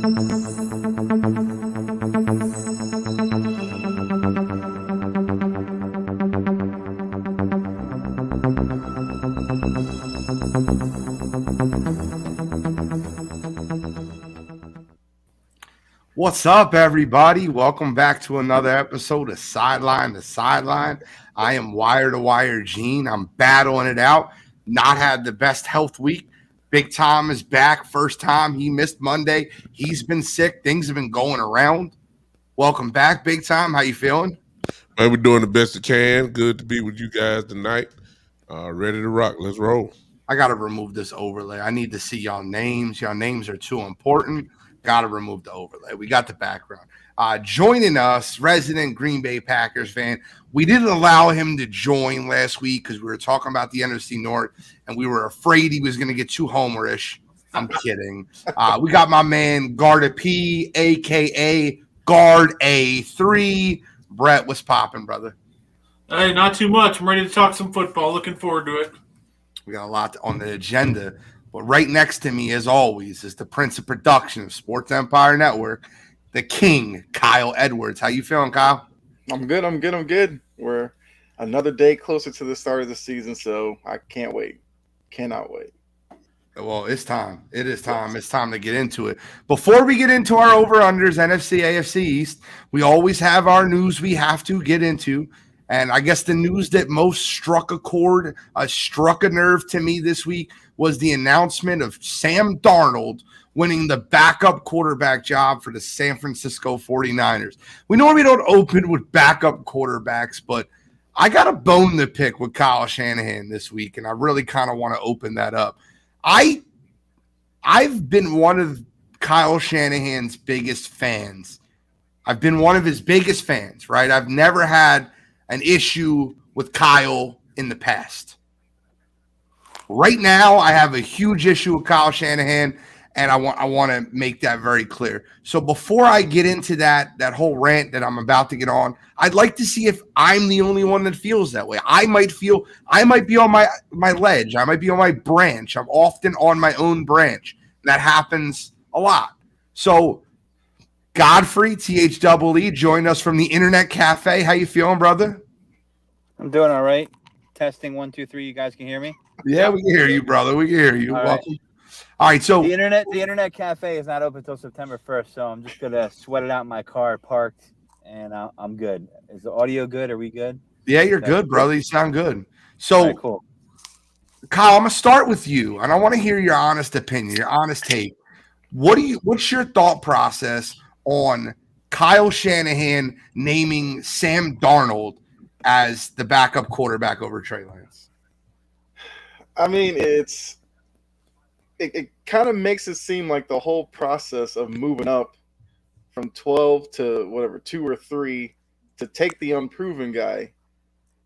What's up, everybody? Welcome back to another episode of Sideline to Sideline. I am wire to wire Gene. I'm battling it out. Not had the best health week. Big Tom is back. First time he missed Monday. He's been sick. Things have been going around. Welcome back, Big Tom. How you feeling? Man, we're doing the best we can. Good to be with you guys tonight. Ready to rock. Let's roll. I got to remove this overlay. I need to see y'all names. Y'all names are too important. Got to remove the overlay. We got the background. Joining us, resident Green Bay Packers fan. We didn't allow him to join last week because we were talking about the NFC North, and we were afraid he was going to get too homerish. I'm kidding. We got my man, Garda P, a.k.a. Guard A3. Brett, what's popping, brother? Hey, not too much. I'm ready to talk some football. Looking forward to it. We got a lot on the agenda. But right next to me, as always, is the Prince of Production of Sports Empire Network, the King, Kyle Edwards. How you feeling, Kyle? I'm good. We're another day closer to the start of the season, so I can't wait. Cannot wait. Well, it's time. It is time. It's time to get into it. Before we get into our over-unders, NFC, AFC East, we always have our news we have to get into. And I guess the news that most struck a chord, struck a nerve to me this week was the announcement of Sam Darnold winning the backup quarterback job for the San Francisco 49ers. We normally don't open with backup quarterbacks, but I got a bone to pick with Kyle Shanahan this week, and I really kind of want to open that up. I've been one of Kyle Shanahan's biggest fans. I've been one of his biggest fans, right? I've never had an issue with Kyle in the past. Right now, I have a huge issue with Kyle Shanahan, and I want to make that very clear. So before I get into that whole rant that I'm about to get on, I'd like to see if I'm the only one that feels that way. I might be on my ledge. I might be on my branch. I'm often on my own branch. That happens a lot. So Godfrey, THEE, joined us from the Internet Cafe. How you feeling, brother? I'm doing all right. Testing 1, 2, 3. You guys can hear me? Yeah, we can hear you, brother. We can hear you. Welcome. Right. All right, so the Internet Cafe is not open until September 1st, so I'm just gonna sweat it out in my car, parked, and I'm good. Is the audio good? Are we good? Yeah, you're good, brother. You sound good. So, right, cool. Kyle, I'm gonna start with you, and I want to hear your honest opinion, your honest take. What's your thought process on Kyle Shanahan naming Sam Darnold as the backup quarterback over Trey Lance? I mean, it kind of makes it seem like the whole process of moving up from 12 to whatever, 2 or 3 to take the unproven guy.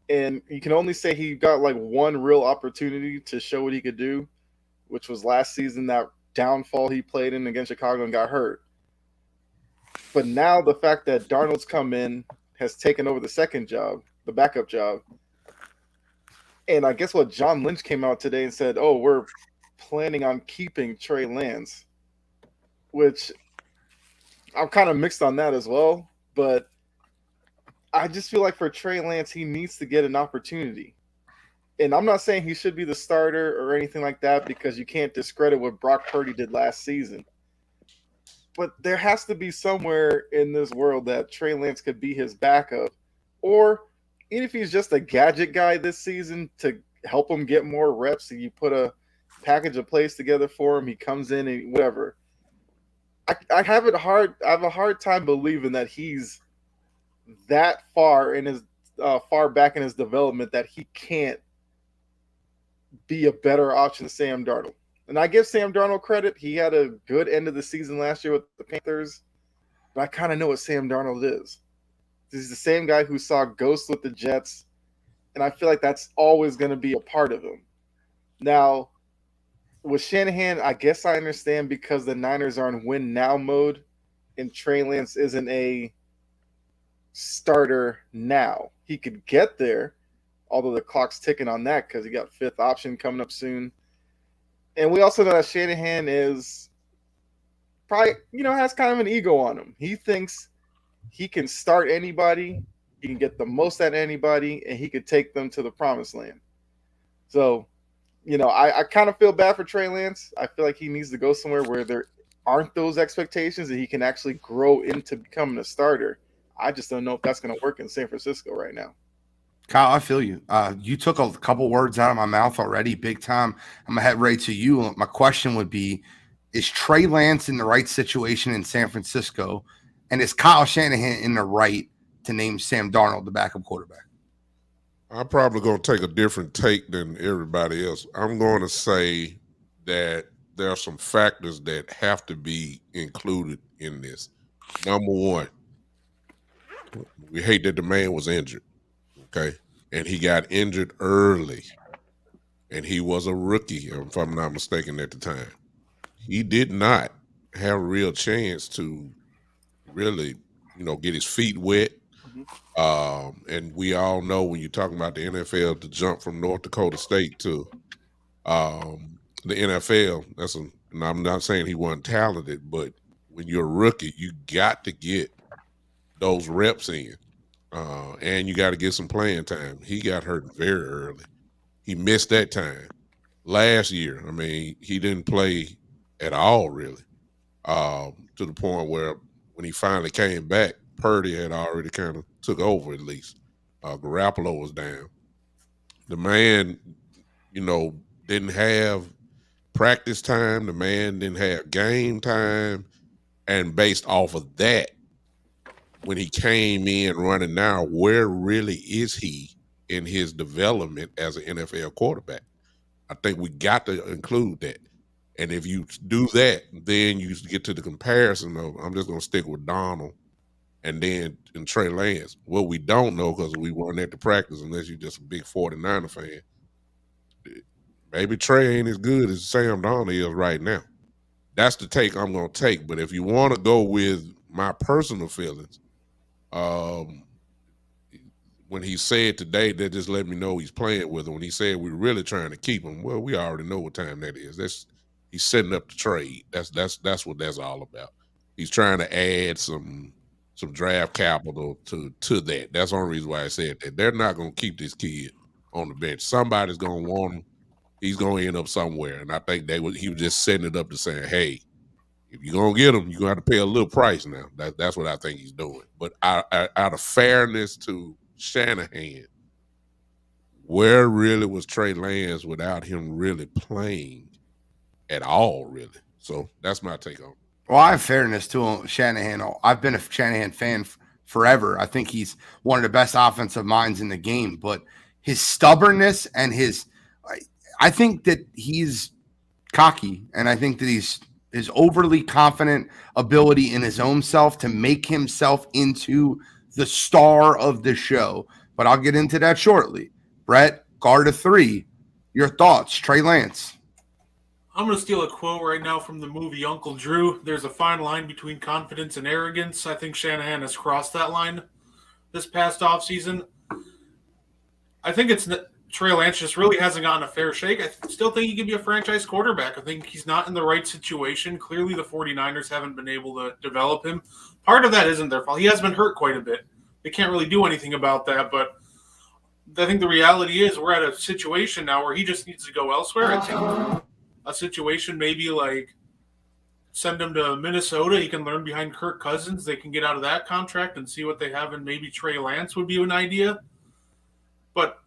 And you can only say he got like one real opportunity to show what he could do, which was last season, that downfall he played in against Chicago and got hurt. But now the fact that Darnold's come in, has taken over the second job, the backup job. And I guess what John Lynch came out today and said, oh, we're planning on keeping Trey Lance, which I'm kind of mixed on that as well. But I just feel like for Trey Lance, he needs to get an opportunity. And I'm not saying he should be the starter or anything like that, because you can't discredit what Brock Purdy did last season. But there has to be somewhere in this world that Trey Lance could be his backup. Or even if he's just a gadget guy this season to help him get more reps, and you put a package of plays together for him, he comes in and whatever. I have a hard time believing that he's that far in his far back in his development that he can't be a better option than Sam Darnold. And I give Sam Darnold credit. He had a good end of the season last year with the Panthers. But I kind of know what Sam Darnold is. He's the same guy who saw ghosts with the Jets. And I feel like that's always going to be a part of him. Now, with Shanahan, I guess I understand because the Niners are in win now mode and Trey Lance isn't a starter now. He could get there, although the clock's ticking on that because he got fifth option coming up soon. And we also know that Shanahan is probably, has kind of an ego on him. He thinks he can start anybody, he can get the most out of anybody, and he could take them to the promised land. So, I kind of feel bad for Trey Lance. I feel like he needs to go somewhere where there aren't those expectations and he can actually grow into becoming a starter. I just don't know if that's going to work in San Francisco right now. Kyle, I feel you. You took a couple words out of my mouth already, big time. I'm going to head right to you. My question would be, is Trey Lance in the right situation in San Francisco? And is Kyle Shanahan in the right to name Sam Darnold the backup quarterback? I'm probably going to take a different take than everybody else. I'm going to say that there are some factors that have to be included in this. Number one, we hate that the man was injured, okay? And he got injured early. And he was a rookie, if I'm not mistaken, at the time. He did not have a real chance to really, get his feet wet. And we all know when you're talking about the NFL, to jump from North Dakota State to the NFL, and I'm not saying he wasn't talented, but when you're a rookie, you got to get those reps in, and you got to get some playing time. He got hurt very early. He missed that time. Last year, he didn't play at all, really, to the point where when he finally came back, Purdy had already kind of took over at least. Garoppolo was down. The man, didn't have practice time. The man didn't have game time. And based off of that, when he came in running now, where really is he in his development as an NFL quarterback? I think we got to include that. And if you do that, then you get to the comparison of, I'm just going to stick with Donald and then in Trey Lance. What we don't know, because we weren't at the practice, unless you're just a big 49er fan, maybe Trey ain't as good as Sam Darnold is right now. That's the take I'm going to take. But if you want to go with my personal feelings, when he said today, that just let me know he's playing with him. When he said we're really trying to keep him, well, we already know what time that is. He's setting up the trade. That's what that's all about. He's trying to add some draft capital to that. That's the only reason why I said that. They're not going to keep this kid on the bench. Somebody's going to want him. He's going to end up somewhere. And I think he was just setting it up to saying, hey, if you're going to get him, you're going to have to pay a little price now. That's what I think he's doing. But out of fairness to Shanahan, where really was Trey Lance without him really playing at all, really? So that's my take on it. Well, I have fairness to Shanahan. I've been a Shanahan fan forever. I think he's one of the best offensive minds in the game, but his stubbornness and I think that he's cocky, and I think that his overly confident ability in his own self to make himself into the star of the show. But I'll get into that shortly. Brett, guard of 3. Your thoughts, Trey Lance? I'm going to steal a quote right now from the movie Uncle Drew. There's a fine line between confidence and arrogance. I think Shanahan has crossed that line this past offseason. I think Trey Lance just really hasn't gotten a fair shake. I still think he could be a franchise quarterback. I think he's not in the right situation. Clearly, the 49ers haven't been able to develop him. Part of that isn't their fault. He has been hurt quite a bit. They can't really do anything about that, but I think the reality is we're at a situation now where he just needs to go elsewhere. I think a situation maybe like send him to Minnesota. He can learn behind Kirk Cousins. They can get out of that contract and see what they have, and maybe Trey Lance would be an idea. But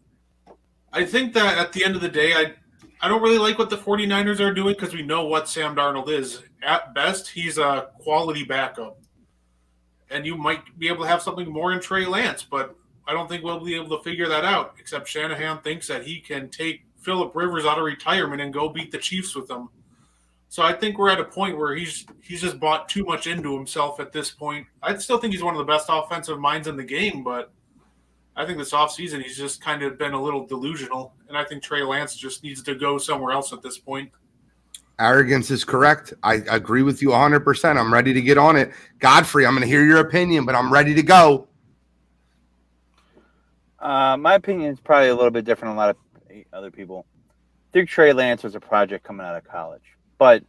I think that at the end of the day, I don't really like what the 49ers are doing because we know what Sam Darnold is. At best, he's a quality backup. And you might be able to have something more in Trey Lance, but I don't think we'll be able to figure that out, except Shanahan thinks that he can take Phillip Rivers out of retirement and go beat the Chiefs with them. So I think we're at a point where he's just bought too much into himself at this point. I still think he's one of the best offensive minds in the game, but I think this offseason he's just kind of been a little delusional, and I think Trey Lance just needs to go somewhere else at this point. Arrogance is correct. I agree with you 100%. I'm ready to get on it. Godfrey, I'm going to hear your opinion, but I'm ready to go. My opinion is probably a little bit different than a lot of other people. I think Trey Lance was a project coming out of college, but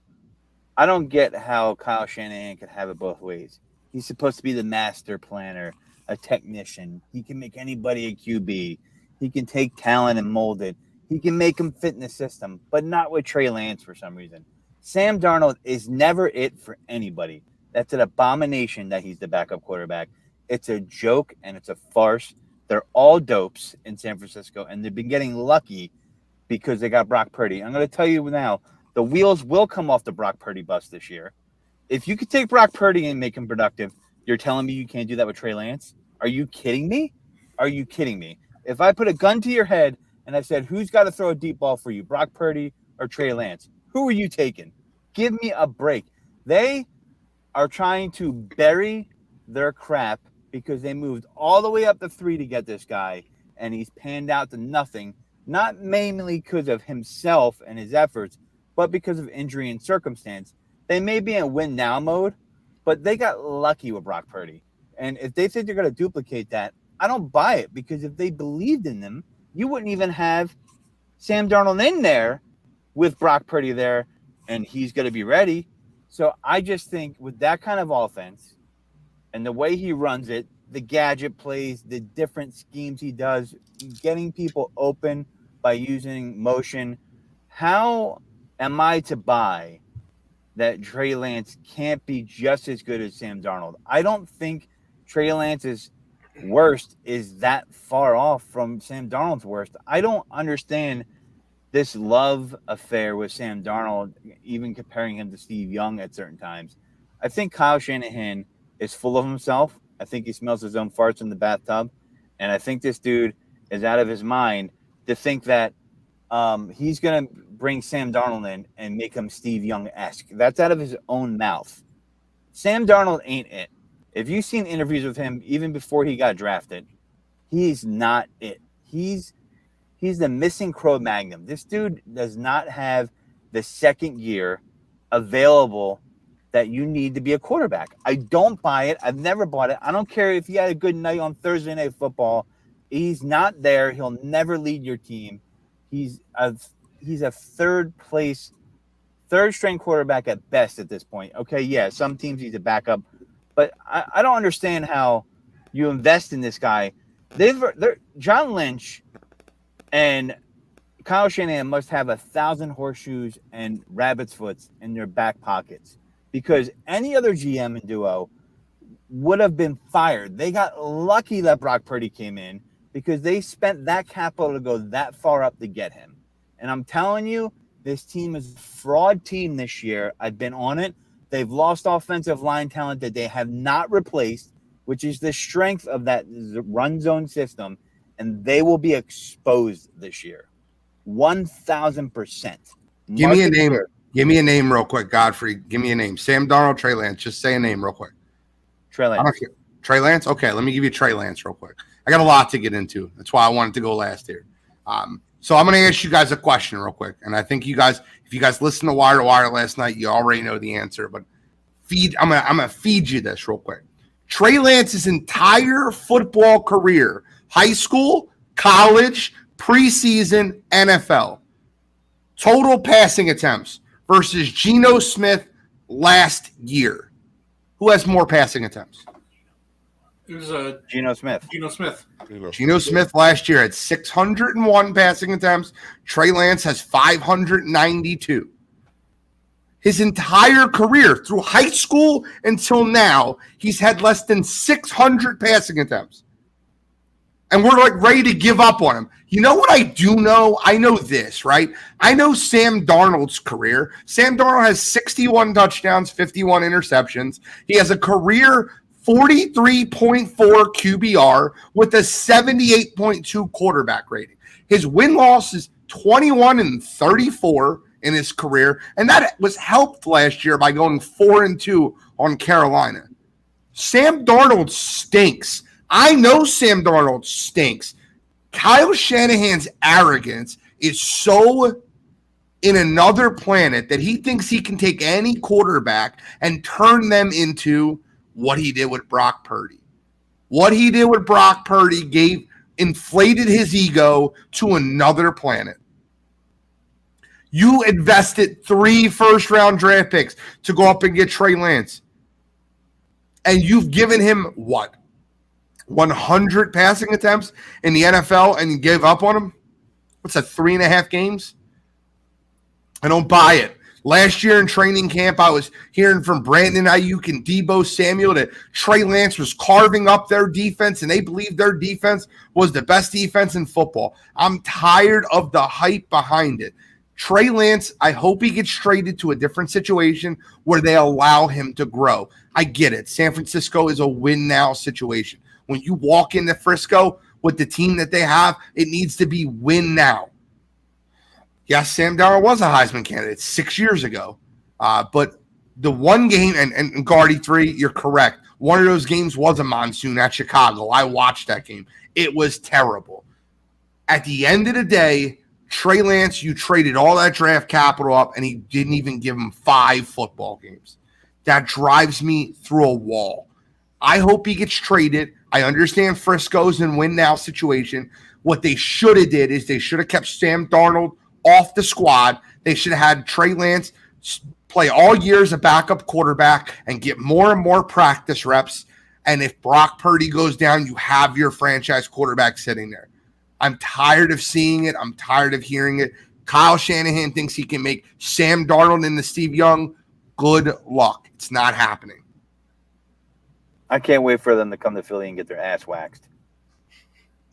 I don't get how Kyle Shanahan could have it both ways. He's supposed to be the master planner, a technician. He can make anybody a QB. He can take talent and mold it. He can make them fit in the system, but not with Trey Lance for some reason. Sam Darnold is never it for anybody. That's an abomination that he's the backup quarterback. It's a joke and it's a farce. They're all dopes in San Francisco, and they've been getting lucky because they got Brock Purdy. I'm going to tell you now, the wheels will come off the Brock Purdy bus this year. If you could take Brock Purdy and make him productive, you're telling me you can't do that with Trey Lance? Are you kidding me? Are you kidding me? If I put a gun to your head and I said, who's got to throw a deep ball for you, Brock Purdy or Trey Lance? Who are you taking? Give me a break. They are trying to bury their crap because they moved all the way up to 3 to get this guy, and he's panned out to nothing, not mainly because of himself and his efforts, but because of injury and circumstance. They may be in win now mode, but they got lucky with Brock Purdy. And if they think they're going to duplicate that, I don't buy it, because if they believed in them, you wouldn't even have Sam Darnold in there with Brock Purdy there, and he's going to be ready. So I just think with that kind of offense and the way he runs it, the gadget plays, the different schemes he does, getting people open by using motion, how am I to buy that Trey Lance can't be just as good as Sam Darnold? I don't think Trey Lance's worst is that far off from Sam Darnold's worst. I don't understand this love affair with Sam Darnold, even comparing him to Steve Young at certain times. I think Kyle Shanahan is full of himself. I think he smells his own farts in the bathtub. And I think this dude is out of his mind to think that he's going to bring Sam Darnold in and make him Steve Young-esque. That's out of his own mouth. Sam Darnold ain't it. If you've seen interviews with him even before he got drafted, he's not it. He's the missing Cro-Magnon. This dude does not have the second year available that you need to be a quarterback. I don't buy it. I've never bought it. I don't care if he had a good night on Thursday Night Football. He's not there. He'll never lead your team. He's a third string quarterback at best at this point. Okay, yeah, some teams he's a backup, but I don't understand how you invest in this guy. John Lynch and Kyle Shanahan must have 1,000 horseshoes and rabbit's foots in their back pockets, because any other GM and duo would have been fired. They got lucky that Brock Purdy came in because they spent that capital to go that far up to get him. And I'm telling you, this team is a fraud team this year. I've been on it. They've lost offensive line talent that they have not replaced, which is the strength of that run zone system, and they will be exposed this year. 1,000%. Give me a name. Give me a name real quick, Godfrey. Give me a name. Sam Darnold, Trey Lance. Just say a name real quick. Trey Lance. I don't care. Trey Lance? Okay, let me give you Trey Lance real quick. I got a lot to get into. That's why I wanted to go last here. So I'm going to ask you guys a question real quick. And I think you guys, if you guys listened to Wire to Wire last night, you already know the answer. But I'm gonna feed you this real quick. Trey Lance's entire football career, high school, college, preseason, NFL, total passing attempts versus Geno Smith last year. Who has more passing attempts? It was Geno Smith. Geno Smith. Geno Smith last year had 601 passing attempts. Trey Lance has 592. His entire career, through high school until now, he's had less than 600 passing attempts. And we're like ready to give up on him. You know what I do know? I know this, right? I know Sam Darnold's career. Sam Darnold has 61 touchdowns, 51 interceptions. He has a career 43.4 QBR with a 78.2 quarterback rating. His win-loss is 21-34 in his career, and that was helped last year by going 4-2 on Carolina. Sam Darnold stinks. I know Sam Darnold stinks. Kyle Shanahan's arrogance is so in another planet that he thinks he can take any quarterback and turn them into what he did with Brock Purdy. What he did with Brock Purdy inflated his ego to another planet. You invested 3 first-round draft picks to go up and get Trey Lance. And you've given him, what, 100 passing attempts in the NFL, and you gave up on him? What's that, 3.5 games? I don't buy it. Last year in training camp, I was hearing from Brandon Ayuk and Deebo Samuel that Trey Lance was carving up their defense, and they believed their defense was the best defense in football. I'm tired of the hype behind it. Trey Lance, I hope he gets traded to a different situation where they allow him to grow. I get it. San Francisco is a win-now situation. When you walk into Frisco with the team that they have, it needs to be win now. Yes, Sam Darnold was a Heisman candidate 6 years ago. But the one game, and Guardy 3, you're correct. One of those games was a monsoon at Chicago. I watched that game. It was terrible. At the end of the day, Trey Lance, you traded all that draft capital up, and he didn't even give him 5 football games. That drives me through a wall. I hope he gets traded. I understand Frisco's in win-now situation. What they should have did is they should have kept Sam Darnold off the squad. They should have had Trey Lance play all year as a backup quarterback and get more and more practice reps. And if Brock Purdy goes down, you have your franchise quarterback sitting there. I'm tired of seeing it. I'm tired of hearing it. Kyle Shanahan thinks he can make Sam Darnold into Steve Young. Good luck. It's not happening. I can't wait for them to come to Philly and get their ass waxed.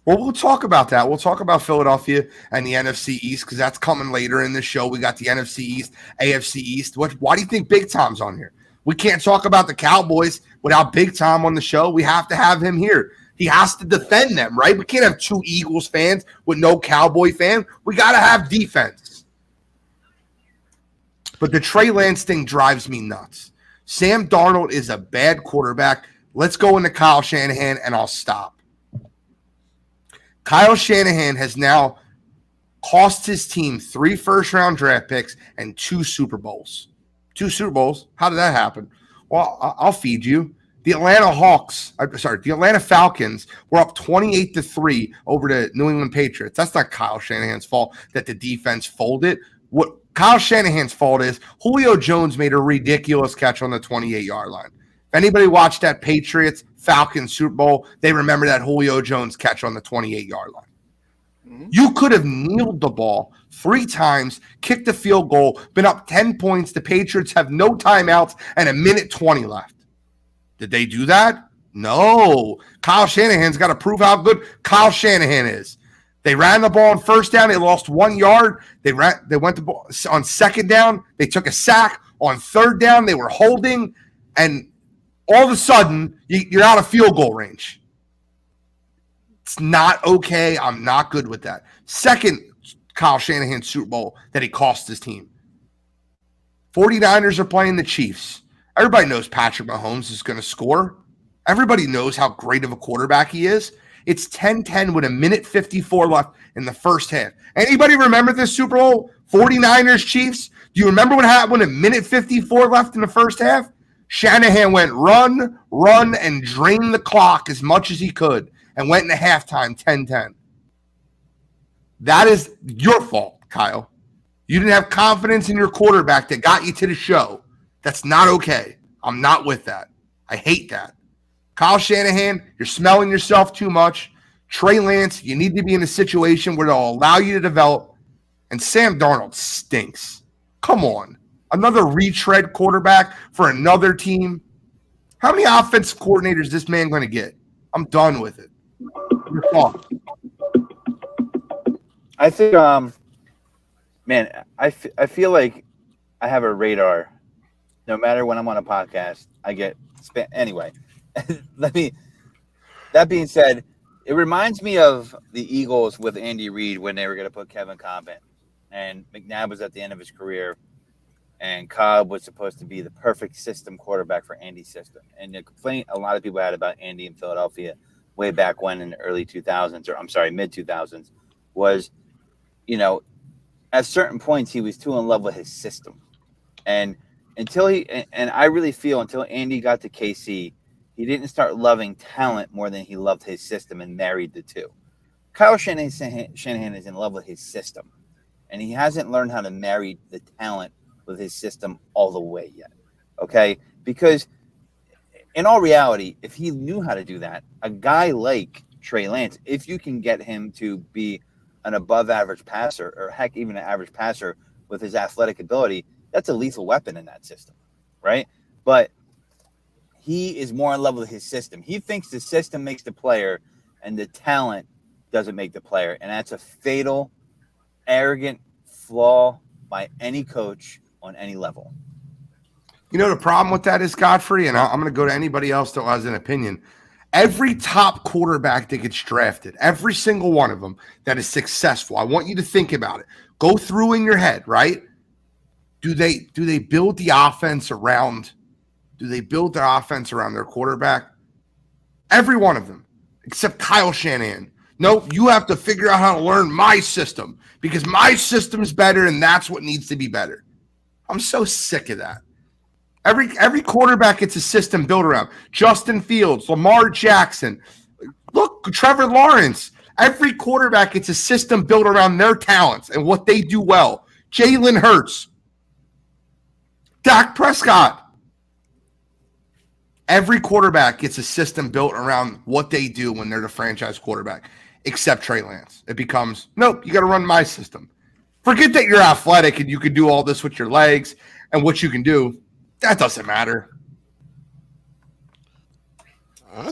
Well, we'll talk about that. We'll talk about Philadelphia and the NFC East because that's coming later in the show. We got the NFC East, AFC East. Why do you think Big Tom's on here? We can't talk about the Cowboys without Big Tom on the show. We have to have him here. He has to defend them, right? We can't have 2 Eagles fans with no Cowboy fan. We got to have defense. But the Trey Lance thing drives me nuts. Sam Darnold is a bad quarterback. Let's go into Kyle Shanahan, and I'll stop. Kyle Shanahan has now cost his team 3 first-round draft picks and 2 Super Bowls. 2 Super Bowls? How did that happen? Well, I'll feed you. The Atlanta Falcons were up 28-3 over the New England Patriots. That's not Kyle Shanahan's fault that the defense folded. What Kyle Shanahan's fault is Julio Jones made a ridiculous catch on the 28-yard line. If anybody watched that Patriots-Falcons Super Bowl, they remember that Julio Jones catch on the 28-yard line. Mm-hmm. You could have kneeled the ball 3 times, kicked the field goal, been up 10 points. The Patriots have no timeouts and 1:20 left. Did they do that? No. Kyle Shanahan's got to prove how good Kyle Shanahan is. They ran the ball on first down. They lost 1 yard. They went to ball on second down. They took a sack. On third down, they were holding. And all of a sudden, you're out of field goal range. It's not okay. I'm not good with that. Second Kyle Shanahan Super Bowl that he cost his team. 49ers are playing the Chiefs. Everybody knows Patrick Mahomes is going to score. Everybody knows how great of a quarterback he is. It's 10-10 with 1:54 left in the first half. Anybody remember this Super Bowl? 49ers Chiefs? Do you remember what happened when 1:54 left in the first half? Shanahan went run, and drained the clock as much as he could and went into halftime 10-10. That is your fault, Kyle. You didn't have confidence in your quarterback that got you to the show. That's not okay. I'm not with that. I hate that. Kyle Shanahan, you're smelling yourself too much. Trey Lance, you need to be in a situation where they'll allow you to develop. And Sam Darnold stinks. Come on. Another retread quarterback for another team. How many offensive coordinators is this man going to get? I'm done with it. Your fault. I think, man, I feel like I have a radar. No matter when I'm on a podcast, I get anyway. That being said, it reminds me of the Eagles with Andy Reid when they were going to put Kevin Cobb in, and McNabb was at the end of his career, and Cobb was supposed to be the perfect system quarterback for Andy's system. And the complaint a lot of people had about Andy in Philadelphia way back when in the early 2000s, or I'm sorry, mid 2000s, was, at certain points he was too in love with his system, and I really feel until Andy got to KC, he didn't start loving talent more than he loved his system and married the two. Kyle Shanahan is in love with his system. and he hasn't learned how to marry the talent with his system all the way yet. Okay? Because in all reality, if he knew how to do that, a guy like Trey Lance, if you can get him to be an above average passer, or heck, even an average passer with his athletic ability, that's a lethal weapon in that system, right? But he is more in love with his system. He thinks the system makes the player and the talent doesn't make the player. And that's a fatal, arrogant flaw by any coach on any level. You know, the problem with that is, Godfrey, and I'm going to go to anybody else that has an opinion. Every top quarterback that gets drafted, every single one of them that is successful, I want you to think about it. Go through in your head, right? Do they build the offense around? Do they build their offense around their quarterback? Every one of them, except Kyle Shanahan. Nope, you have to figure out how to learn my system because my system's better and that's what needs to be better. I'm so sick of that. Every quarterback gets a system built around. Justin Fields, Lamar Jackson. Look, Trevor Lawrence. Every quarterback gets a system built around their talents and what they do well. Jalen Hurts. Dak Prescott. Every quarterback gets a system built around what they do when they're the franchise quarterback, except Trey Lance. It becomes, nope, you got to run my system. Forget that you're athletic and you can do all this with your legs and what you can do. That doesn't matter.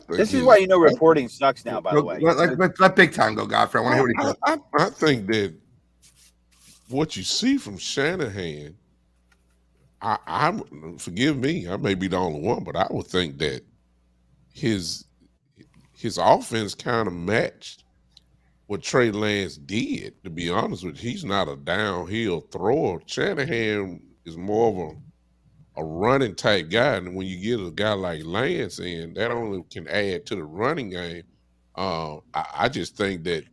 This is why reporting sucks now, by the way. Let big time go, Godfrey. I want to hear what he says. I think that what you see from Shanahan, I forgive me, I may be the only one, but I would think that his offense kind of matched what Trey Lance did. To be honest with you, he's not a downhill thrower. Shanahan is more of a running type guy, and when you get a guy like Lance in, that only can add to the running game. I just think that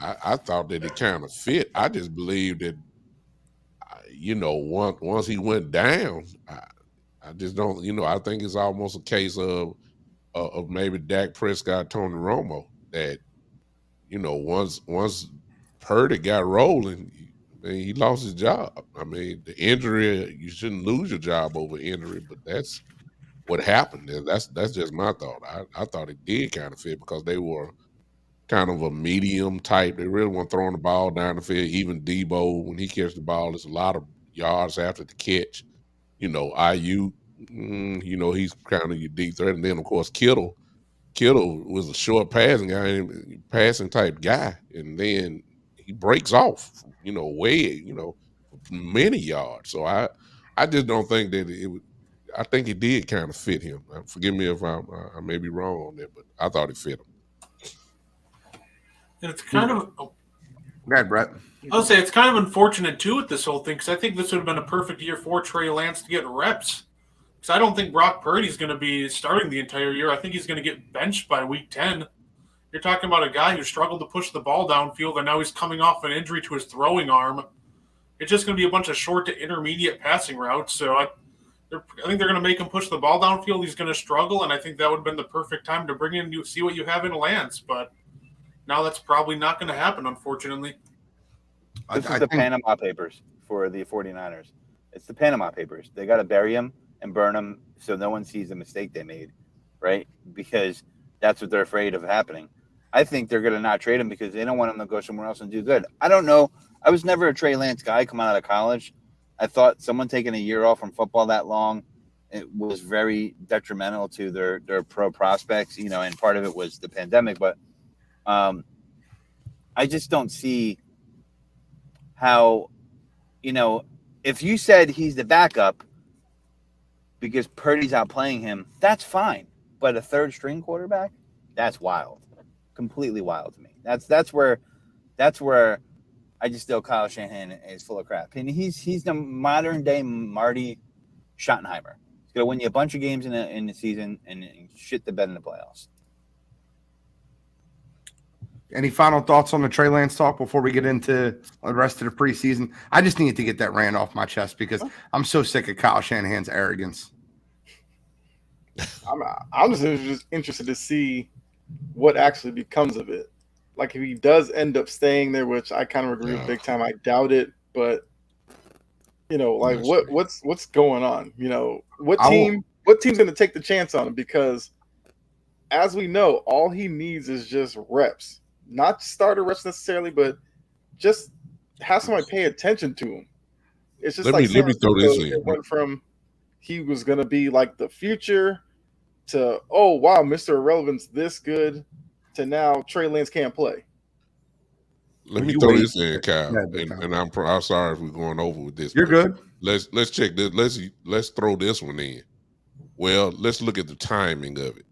I thought that it kind of fit. I just believe that once he went down, I just don't. I think it's almost a case of maybe Dak Prescott, Tony Romo, that once Purdy got rolling, he lost his job. I mean, the injury, you shouldn't lose your job over injury, but that's what happened. That's just my thought. I thought it did kind of fit because they were kind of a medium type. They really weren't throwing the ball down the field. Even Debo, when he catches the ball, it's a lot of yards after the catch. IU, he's kind of your deep threat. And then, of course, Kittle was a short passing type guy. And then he breaks off, many yards. So I just don't think that it would. I think it did kind of fit him. Forgive me if I may be wrong on that, but I thought it fit him. And it's kind of. Go ahead, Brett. I'll say it's kind of unfortunate too with this whole thing because I think this would have been a perfect year for Trey Lance to get reps. Because I don't think Brock Purdy's going to be starting the entire year. I think he's going to get benched by week 10. You're talking about a guy who struggled to push the ball downfield, and now he's coming off an injury to his throwing arm. It's just going to be a bunch of short to intermediate passing routes. So I think they're going to make him push the ball downfield. He's going to struggle, and I think that would have been the perfect time to bring in, see what you have in Lance. But now that's probably not going to happen, unfortunately. This is the Panama Papers for the 49ers. It's the Panama Papers. They got to bury him and burn him so no one sees the mistake they made, right? Because that's what they're afraid of happening. I think they're going to not trade him because they don't want him to go somewhere else and do good. I don't know. I was never a Trey Lance guy coming out of college. I thought someone taking a year off from football that long, it was very detrimental to their pro prospects, and part of it was the pandemic. But I just don't see how, if you said he's the backup because Purdy's outplaying him, that's fine. But a third string quarterback, that's wild. Completely wild to me. That's where I just feel Kyle Shanahan is full of crap. And he's the modern day Marty Schottenheimer. He's gonna win you a bunch of games in the season and shit the bed in the playoffs. Any final thoughts on the Trey Lance talk before we get into the rest of the preseason? I just needed to get that rant off my chest because I'm so sick of Kyle Shanahan's arrogance. I'm just interested to see what actually becomes of it. like if he does end up staying there, which I kind of agree with big time, I doubt it. But like what's going on? What team's going to take the chance on him? Because as we know, all he needs is just reps, not starter reps necessarily, but just have somebody pay attention to him. It's just let me throw this in. It went from he was going to be like the future to, oh, wow, Mr. Irrelevant's this good, to now Trey Lance can't play. Let me throw this in, Kyle, and I'm sorry if we're going over with this. You're good. Let's check this. Let's throw this one in. Well, let's look at the timing of it.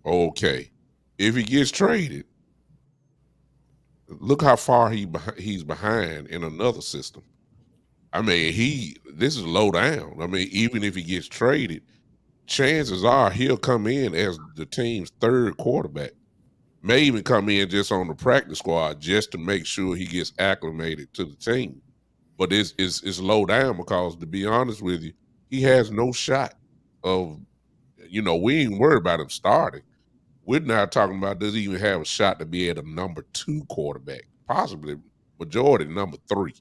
Okay, if he gets traded, look how far he's behind in another system. I mean, this is low down. I mean, even if he gets traded, chances are he'll come in as the team's third quarterback. May even come in just on the practice squad just to make sure he gets acclimated to the team. But it's low down because, to be honest with you, he has no shot of, we ain't worried about him starting. We're not talking about does he even have a shot to be at a number 2 quarterback, possibly majority number 3.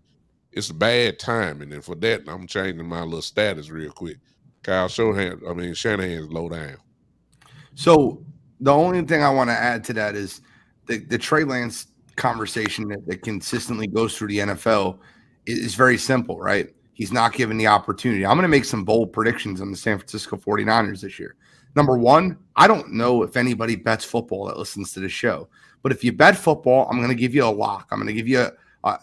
It's bad timing, and for that, I'm changing my little status real quick. Kyle Shanahan's low down. So the only thing I want to add to that is the Trey Lance conversation that consistently goes through the NFL is very simple, right? He's not given the opportunity. I'm going to make some bold predictions on the San Francisco 49ers this year. Number one, I don't know if anybody bets football that listens to the show, but if you bet football, I'm going to give you a lock. I'm going to give you a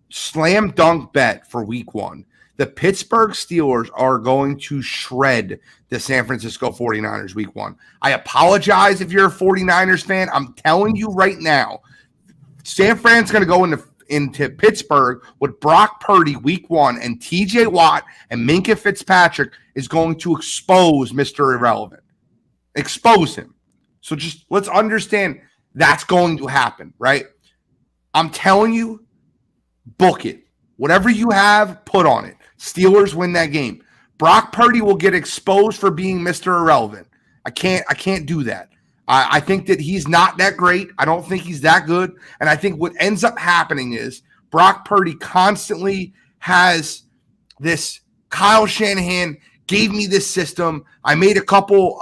slam dunk bet for week 1. The Pittsburgh Steelers are going to shred the San Francisco 49ers week 1. I apologize if you're a 49ers fan. I'm telling you right now, San Fran's going to go into Pittsburgh with Brock Purdy week 1, and TJ Watt and Minkah Fitzpatrick is going to expose Mr. Irrelevant. Expose him. So just let's understand that's going to happen, right? I'm telling you, book it. Whatever you have, put on it. Steelers win that game. Brock Purdy will get exposed for being Mr. Irrelevant. I can't do that. I think that he's not that great. I don't think he's that good. And I think what ends up happening is Brock Purdy constantly has this Kyle Shanahan gave me this system. I made a couple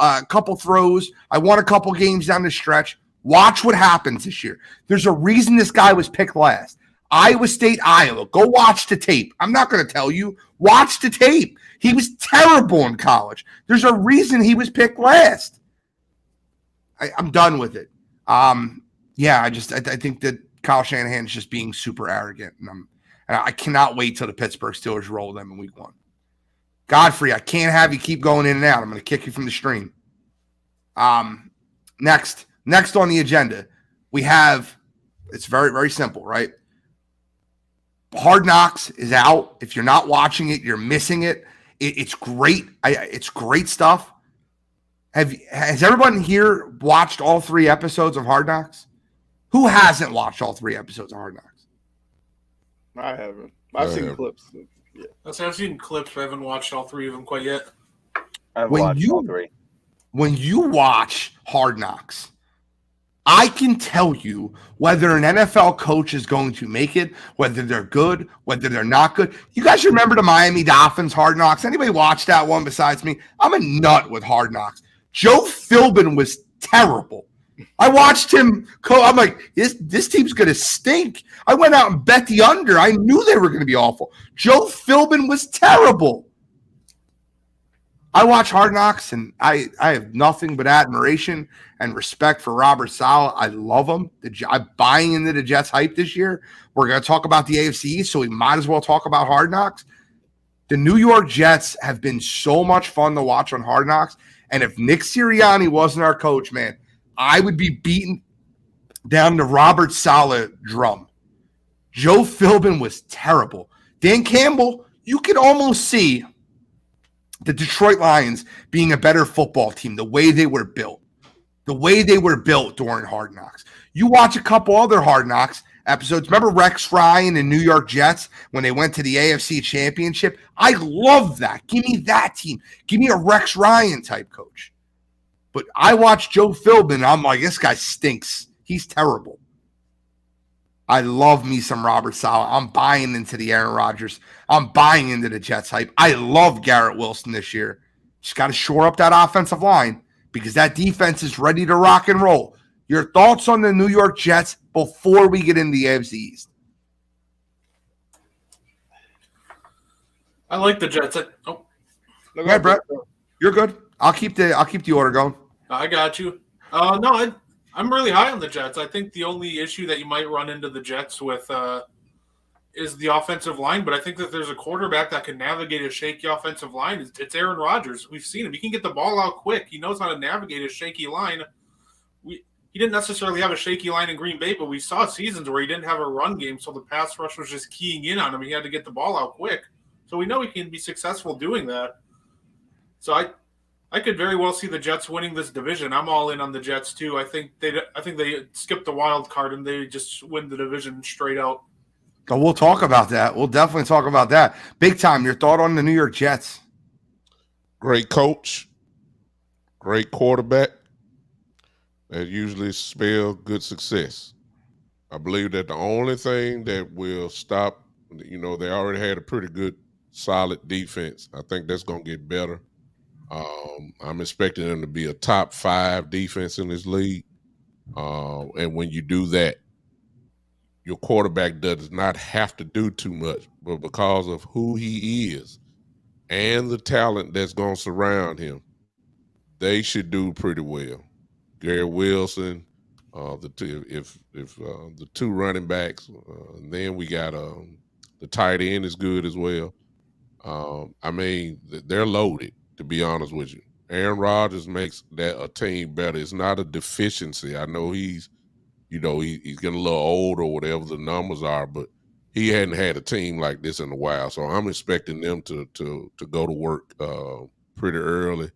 throws. I won a couple games down the stretch. Watch what happens this year. There's a reason this guy was picked last. Iowa State, Iowa. Go watch the tape. I'm not going to tell you. Watch the tape. He was terrible in college. There's a reason he was picked last. I'm done with it. I think that Kyle Shanahan is just being super arrogant, and I cannot wait till the Pittsburgh Steelers roll them in week 1. Godfrey, I can't have you keep going in and out. I'm going to kick you from the stream. Next on the agenda, we have, it's very, very simple, right? Hard Knocks is out. If you're not watching it, you're missing it. It's great. It's great stuff. Has everyone here watched all 3 episodes of Hard Knocks? Who hasn't watched all 3 episodes of Hard Knocks? I haven't. I've seen clips. Yeah. I've seen clips, but I haven't watched all 3 of them quite yet. I've watched all 3. When you watch Hard Knocks, I can tell you whether an NFL coach is going to make it, whether they're good, whether they're not good. You guys remember the Miami Dolphins Hard Knocks? Anybody watch that one besides me? I'm a nut with Hard Knocks. Joe Philbin was terrible. I watched him. I'm like, this team's going to stink. I went out and bet the under. I knew they were going to be awful. Joe Philbin was terrible. I watch Hard Knocks, and I have nothing but admiration and respect for Robert Saleh. I love him. I'm buying into the Jets hype this year. We're going to talk about the AFC East, so we might as well talk about Hard Knocks. The New York Jets have been so much fun to watch on Hard Knocks, and if Nick Sirianni wasn't our coach, man, I would be beaten down the Robert Saleh drum. Joe Philbin was terrible. Dan Campbell, you could almost see the Detroit Lions being a better football team, the way they were built. The way they were built during Hard Knocks. You watch a couple other Hard Knocks episodes. Remember Rex Ryan and New York Jets when they went to the AFC Championship? I love that. Give me that team. Give me a Rex Ryan type coach. But I watched Joe Philbin, and I'm like, this guy stinks. He's terrible. I love me some Robert Saleh. I'm buying into the Aaron Rodgers. I'm buying into the Jets hype. I love Garrett Wilson this year. Just got to shore up that offensive line because that defense is ready to rock and roll. Your thoughts on the New York Jets before we get into the AFC East? I like the Jets. Yeah, Brett, you're good. I'll keep the order going. I got you. No, I'm really high on the Jets. I think the only issue that you might run into the Jets with is the offensive line, but I think that there's a quarterback that can navigate a shaky offensive line. It's Aaron Rodgers. We've seen him. He can get the ball out quick. He knows how to navigate a shaky line. He didn't necessarily have a shaky line in Green Bay, but we saw seasons where he didn't have a run game, so the pass rush was just keying in on him. He had to get the ball out quick. So we know he can be successful doing that. So I could very well see the Jets winning this division. I'm all in on the Jets too. I think they skipped the wild card and they just win the division straight out. Oh, we'll talk about that. We'll definitely talk about that. Big time. Your thought on the New York Jets? Great coach, great quarterback. That usually spell good success. I believe that the only thing that will stop, they already had a pretty good, solid defense. I think that's going to get better. I'm expecting them to be a top 5 defense in this league. And when you do that, your quarterback does not have to do too much, but because of who he is and the talent that's going to surround him, they should do pretty well. Garrett Wilson, the two running backs, and then we got the tight end is good as well. They're loaded, to be honest with you. Aaron Rodgers makes that a team better. It's not a deficiency. I know he's getting a little old or whatever the numbers are, but he hadn't had a team like this in a while. So I'm expecting them to go to work pretty early.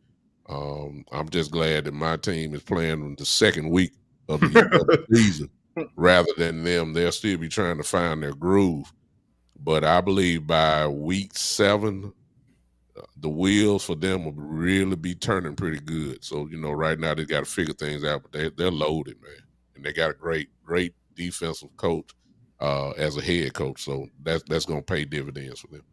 I'm just glad that my team is playing in the second week of the season rather than them. They'll still be trying to find their groove. But I believe by week 7, the wheels for them will really be turning pretty good. So, right now they got to figure things out, but they're loaded, man. And they got a great defensive coach as a head coach. So that's going to pay dividends for them.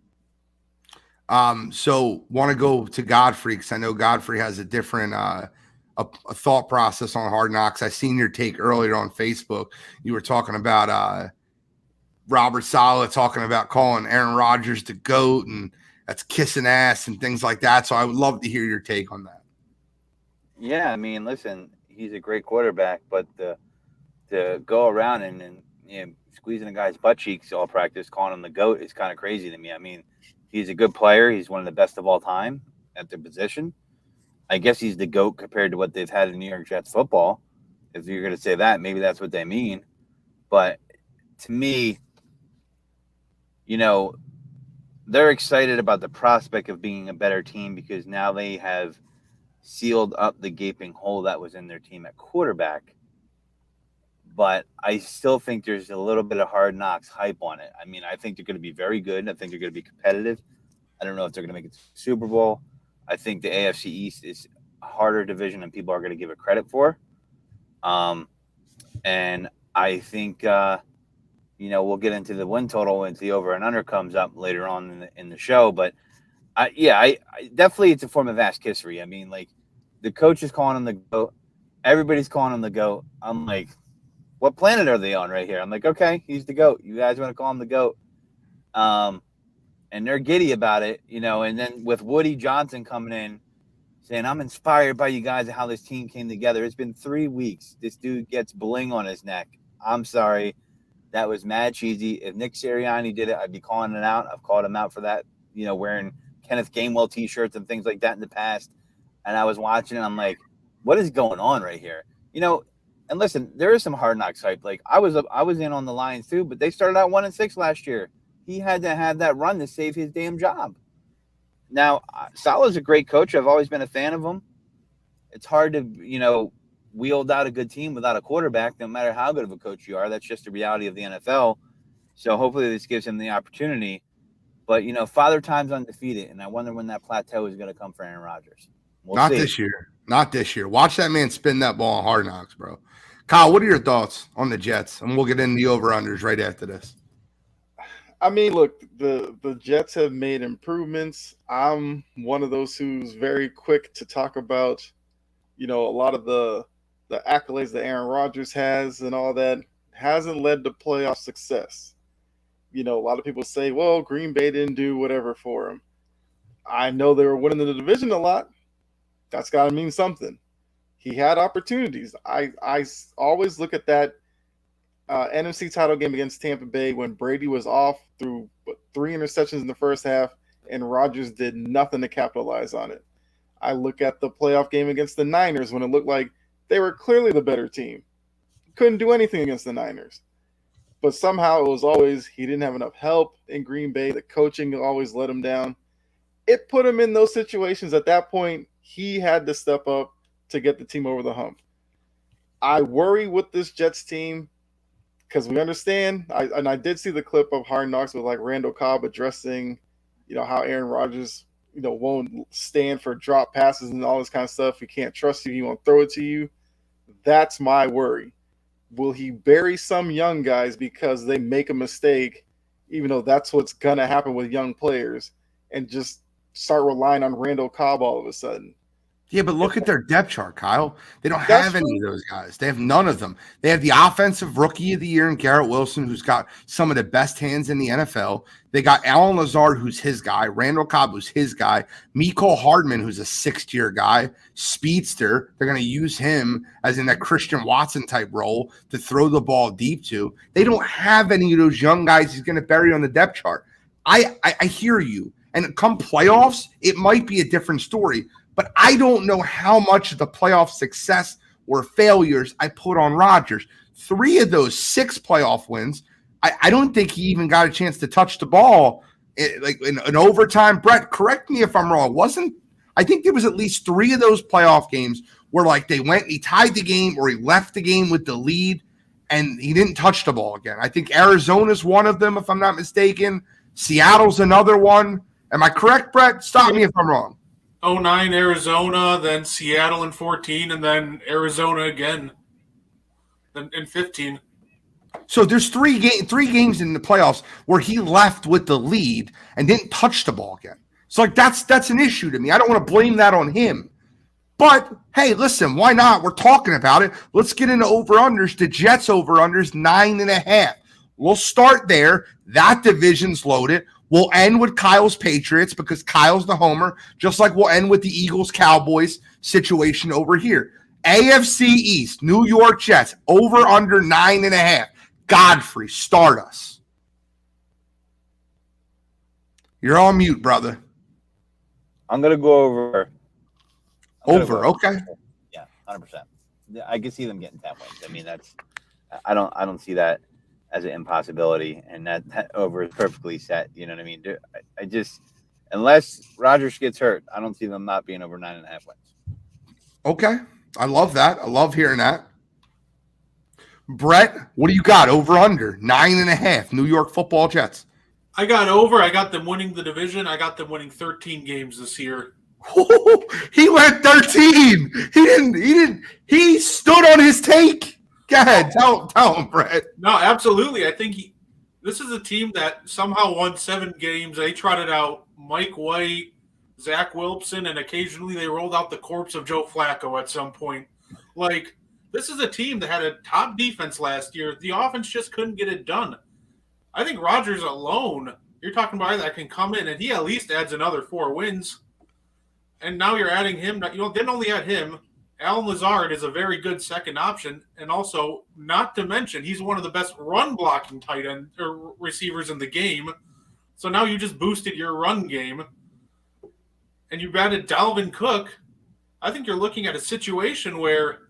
So want to go to Godfrey because I know Godfrey has a different a thought process on Hard Knocks. I seen your take earlier on Facebook. You were talking about Robert Saleh talking about calling Aaron Rodgers the GOAT, and that's kissing ass and things like that. So I would love to hear your take on that. Yeah, listen, he's a great quarterback, but to go around and squeezing a guy's butt cheeks all practice, calling him the GOAT is kind of crazy to me. He's a good player. He's one of the best of all time at the position. I guess he's the GOAT compared to what they've had in New York Jets football. If you're going to say that, maybe that's what they mean. But to me, they're excited about the prospect of being a better team because now they have sealed up the gaping hole that was in their team at quarterback. But I still think there's a little bit of Hard Knocks hype on it. I think they're going to be very good. I think they're going to be competitive. I don't know if they're going to make it to the Super Bowl. I think the AFC East is a harder division than people are going to give it credit for. And I think, we'll get into the win total once the over and under comes up later on in the show. But, I definitely it's a form of ass kissery. The coach is calling him the GOAT. Everybody's calling him the GOAT. I'm like, what planet are they on right here? I'm like, okay, he's the GOAT. You guys want to call him the GOAT? And they're giddy about it, and then with Woody Johnson coming in saying, I'm inspired by you guys and how this team came together. It's been 3 weeks. This dude gets bling on his neck. I'm sorry. That was mad cheesy. If Nick Sirianni did it, I'd be calling it out. I've called him out for that, wearing Kenneth Gainwell t-shirts and things like that in the past. And I was watching and I'm like, what is going on right here? And listen, there is some Hard Knocks hype. Like I was in on the Lions too, but they started out 1-6 last year. He had to have that run to save his damn job. Now, Saleh's a great coach. I've always been a fan of him. It's hard to, wield out a good team without a quarterback, no matter how good of a coach you are. That's just the reality of the NFL. So hopefully this gives him the opportunity. But, Father Time's undefeated, and I wonder when that plateau is going to come for Aaron Rodgers. Not this year. Watch that man spin that ball on Hard Knocks, bro. Kyle, what are your thoughts on the Jets? And we'll get into the over-unders right after this. I mean, look, the Jets have made improvements. I'm one of those who's very quick to talk about, a lot of the accolades that Aaron Rodgers has and all that hasn't led to playoff success. A lot of people say, well, Green Bay didn't do whatever for him. I know they were winning the division a lot. That's got to mean something. He had opportunities. I always look at that NFC title game against Tampa Bay when Brady was off through 3 interceptions in the first half and Rodgers did nothing to capitalize on it. I look at the playoff game against the Niners when it looked like they were clearly the better team. Couldn't do anything against the Niners. But somehow it was always he didn't have enough help in Green Bay. The coaching always let him down. It put him in those situations. At that point, he had to step up to get the team over the hump. I worry with this Jets team because we understand. I did see the clip of Hard Knocks with like Randall Cobb addressing, how Aaron Rodgers, won't stand for drop passes and all this kind of stuff. He can't trust you. He won't throw it to you. That's my worry. Will he bury some young guys because they make a mistake, even though that's what's going to happen with young players, and just start relying on Randall Cobb all of a sudden? Yeah, but look at their depth chart, Kyle. They don't have any of those guys. They have none of them. They have the offensive rookie of the year in Garrett Wilson, who's got some of the best hands in the NFL. They got Allen Lazard, who's his guy. Randall Cobb, who's his guy. Mecole Hardman, who's a 6th-year guy. Speedster. They're going to use him as in that Christian Watson type role to throw the ball deep to. They don't have any of those young guys he's going to bury on the depth chart. I hear you. And come playoffs, it might be a different story. But I don't know how much of the playoff success or failures I put on Rodgers. 3 of those 6 playoff wins, I don't think he even got a chance to touch the ball like in an overtime. Brett, correct me if I'm wrong. I think there was at least 3 of those playoff games where like he tied the game or he left the game with the lead and he didn't touch the ball again. I think Arizona's one of them, if I'm not mistaken. Seattle's another one. Am I correct, Brett? Stop me if I'm wrong. 09 Arizona, then Seattle in 14, and then Arizona again in 15. So there's 3 games in the playoffs where he left with the lead and didn't touch the ball again. So like that's an issue to me. I don't want to blame that on him. But hey, listen, why not? We're talking about it. Let's get into over-unders. The Jets over-unders 9.5. We'll start there. That division's loaded. We'll end with Kyle's Patriots because Kyle's the homer, just like we'll end with the Eagles-Cowboys situation over here. AFC East, New York Jets, over under 9.5. Godfrey, start us. You're on mute, brother. I'm going to go over. Okay. Yeah, 100%. I can see them getting 10 wins. I mean, I don't see that as an impossibility, and that over is perfectly set. You know what I mean? I just, unless Rodgers gets hurt, I don't see them not being over 9.5 wins. Okay. I love that. I love hearing that. Brett, what do you got? Over under 9.5. New York Football Jets. I got over. I got them winning the division. I got them winning 13 games this year. He went 13. He stood on his take. Go ahead. Tell him, Brett. No, absolutely. I think this is a team that somehow won 7 games. They trotted out Mike White, Zach Wilson, and occasionally they rolled out the corpse of Joe Flacco at some point. Like, this is a team that had a top defense last year. The offense just couldn't get it done. I think Rodgers alone, you're talking about that can come in and he at least adds another 4 wins. And now you're adding him. Didn't only add him. Allen Lazard is a very good second option. And also, not to mention, he's one of the best run-blocking tight end or receivers in the game. So now you just boosted your run game. And you've added Dalvin Cook. I think you're looking at a situation where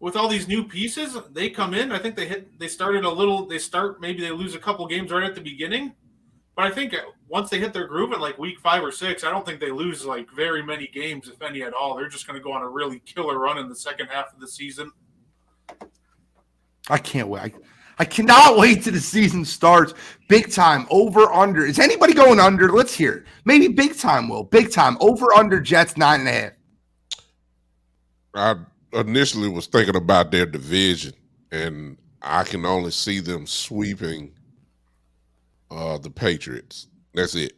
with all these new pieces, they come in. I think maybe they lose a couple games right at the beginning. But I think once they hit their groove in like week 5 or 6, I don't think they lose like very many games, if any at all. They're just going to go on a really killer run in the second half of the season. I can't wait. I cannot wait till the season starts. Big time, over, under. Is anybody going under? Let's hear it. Maybe big time will. Big time, over, under, Jets, 9.5. initially was thinking about their division, and I can only see them sweeping the Patriots. That's it.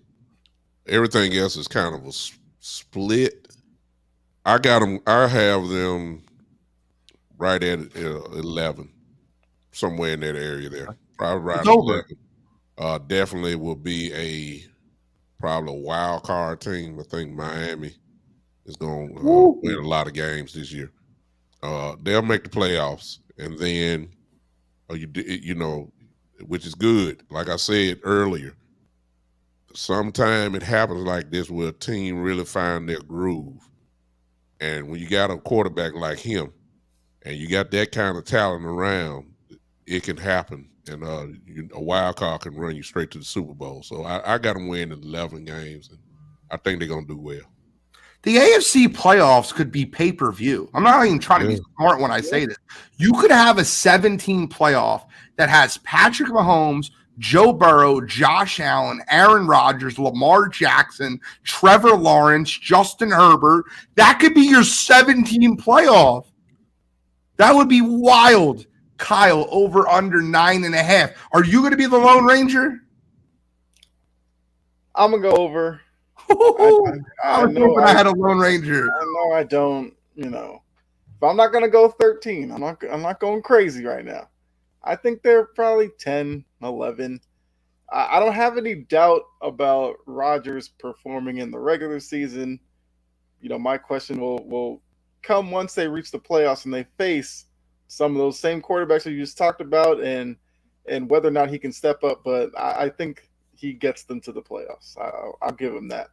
Everything else is kind of a split. I have them right at 11, somewhere in that area there. Probably right It's at over. 11. Definitely will be probably a wild card team. I think Miami is going to win a lot of games this year. They'll make the playoffs, and then which is good. Like I said earlier, sometime it happens like this where a team really find their groove, and when you got a quarterback like him, and you got that kind of talent around, it can happen, and a wild card can run you straight to the Super Bowl. So I got them winning 11 games, and I think they're gonna do well. The AFC playoffs could be pay-per-view. I'm not even trying to be smart when I say this. You could have a 17 playoff that has Patrick Mahomes, Joe Burrow, Josh Allen, Aaron Rodgers, Lamar Jackson, Trevor Lawrence, Justin Herbert. That could be your 17 playoff. That would be wild. Kyle, over under 9.5. Are you going to be the Lone Ranger? I'm gonna go over. I was hoping I had a Lone Ranger. I know I don't. If I'm not gonna go 13, I'm not going crazy right now. I think they're probably 10, 11. I don't have any doubt about Rodgers performing in the regular season. My question will come once they reach the playoffs and they face some of those same quarterbacks that you just talked about, and whether or not he can step up. But I think he gets them to the playoffs. I'll give him that.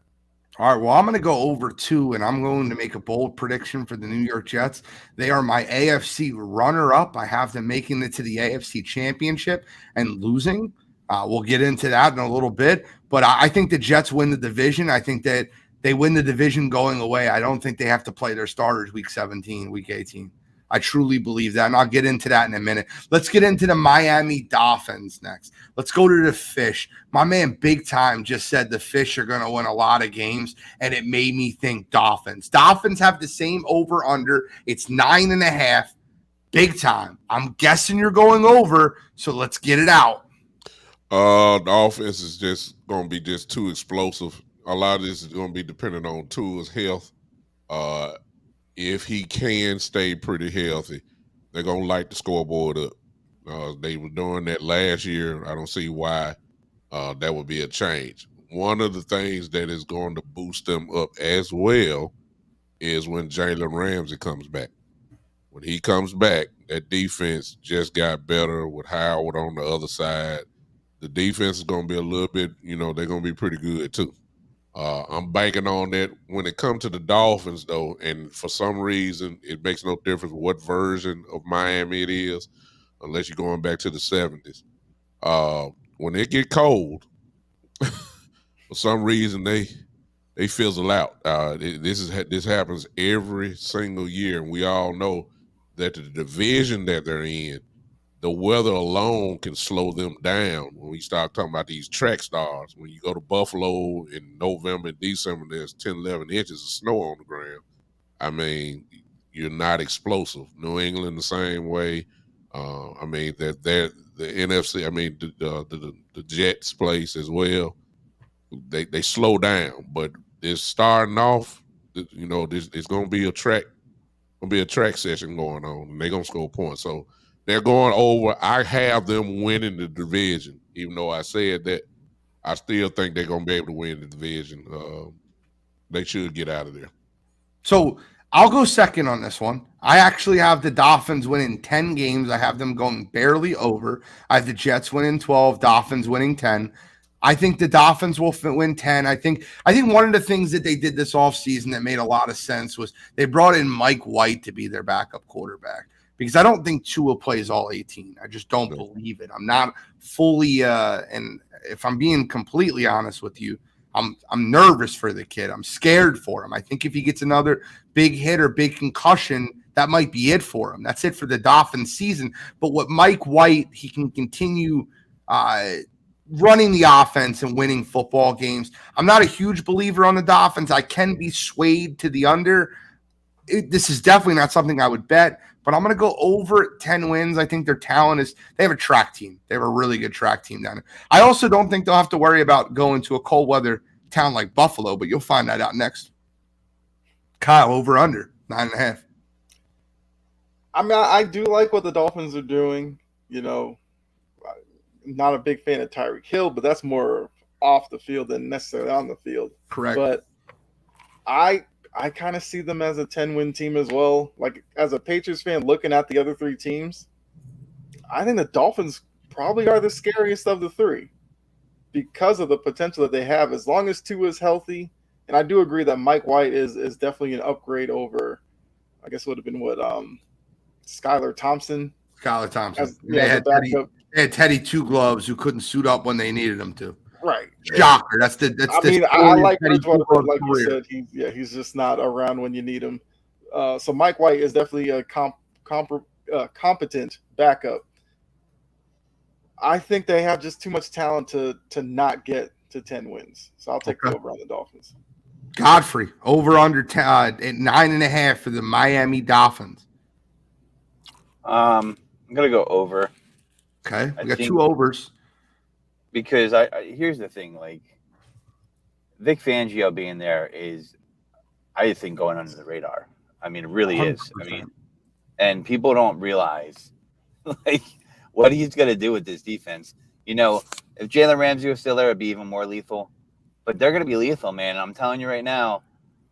All right, well, I'm going to go over 2, and I'm going to make a bold prediction for the New York Jets. They are my AFC runner-up. I have them making it to the AFC Championship and losing. We'll get into that in a little bit, but I think the Jets win the division. I think that they win the division going away. I don't think they have to play their starters week 17, week 18. I truly believe that, and I'll get into that in a minute. Let's get into the Miami Dolphins next. Let's go to the Fish. My man Big Time just said the Fish are going to win a lot of games, and it made me think Dolphins. Dolphins have the same over-under. It's 9.5. Big Time. I'm guessing you're going over, so let's get it out. The offense is just going to be just too explosive. A lot of this is going to be dependent on Tua's health. If he can stay pretty healthy, they're going to light the scoreboard up. They were doing that last year. I don't see why that would be a change. One of the things that is going to boost them up as well is when Jalen Ramsey comes back. When he comes back, that defense just got better with Howard on the other side. The defense is going to be a little bit, they're going to be pretty good too. I'm banking on that. When it comes to the Dolphins, though, and for some reason, it makes no difference what version of Miami it is, unless you're going back to the 70s. When it get cold, for some reason, they fizzle out. This happens every single year, and we all know that the division that they're in, the weather alone can slow them down. When we start talking about these track stars, when you go to Buffalo in November and December, there's 10, 11 inches of snow on the ground. I mean, you're not explosive. New England the same way. That they're the NFC. The Jets place as well. They slow down, but they're starting off. It's going to be a track. Going to be a track session going on, and they're going to score points. So they're going over. I have them winning the division, even though I said that. I still think they're going to be able to win the division. They should get out of there. So I'll go second on this one. I actually have the Dolphins winning 10 games. I have them going barely over. I have the Jets winning 12, Dolphins winning 10. I think the Dolphins will win 10. I think one of the things that they did this offseason that made a lot of sense was they brought in Mike White to be their backup quarterback, because I don't think Tua plays all 18. I just don't believe it. I'm not fully and if I'm being completely honest with you, I'm nervous for the kid. I'm scared for him. I think if he gets another big hit or big concussion, that might be it for him. That's it for the Dolphins season. But with Mike White, he can continue running the offense and winning football games. I'm not a huge believer on the Dolphins. I can be swayed to the under. this is definitely not something I would bet, but I'm going to go over 10 wins. I think their talent is – they have a track team. They have a really good track team down there. I also don't think they'll have to worry about going to a cold weather town like Buffalo, but you'll find that out next. Kyle, over under 9.5. I mean, I do like what the Dolphins are doing. You know, not a big fan of Tyreek Hill, but that's more off the field than necessarily on the field. Correct. But I kind of see them as a 10-win team as well. Like, as a Patriots fan looking at the other three teams, I think the Dolphins probably are the scariest of the three because of the potential that they have. As long as Tua is healthy, and I do agree that Mike White is definitely an upgrade over, I guess it would have been Skylar Thompson. Skylar Thompson. They had Teddy Two Gloves who couldn't suit up when they needed him to. Right. Shocker. I like Bridgewater, but like you said, he's just not around when you need him. So Mike White is definitely a competent backup. I think they have just too much talent to not get to 10 wins. So I'll take the over on the Dolphins. Godfrey, over under 9.5 for the Miami Dolphins. I'm gonna go over. Okay, we got two overs. Because here's the thing, like Vic Fangio being there is, I think, going under the radar. I mean, it really 100%. Is. I mean, and people don't realize like what he's gonna do with this defense. You know, if Jalen Ramsey was still there, it'd be even more lethal. But they're gonna be lethal, man. And I'm telling you right now,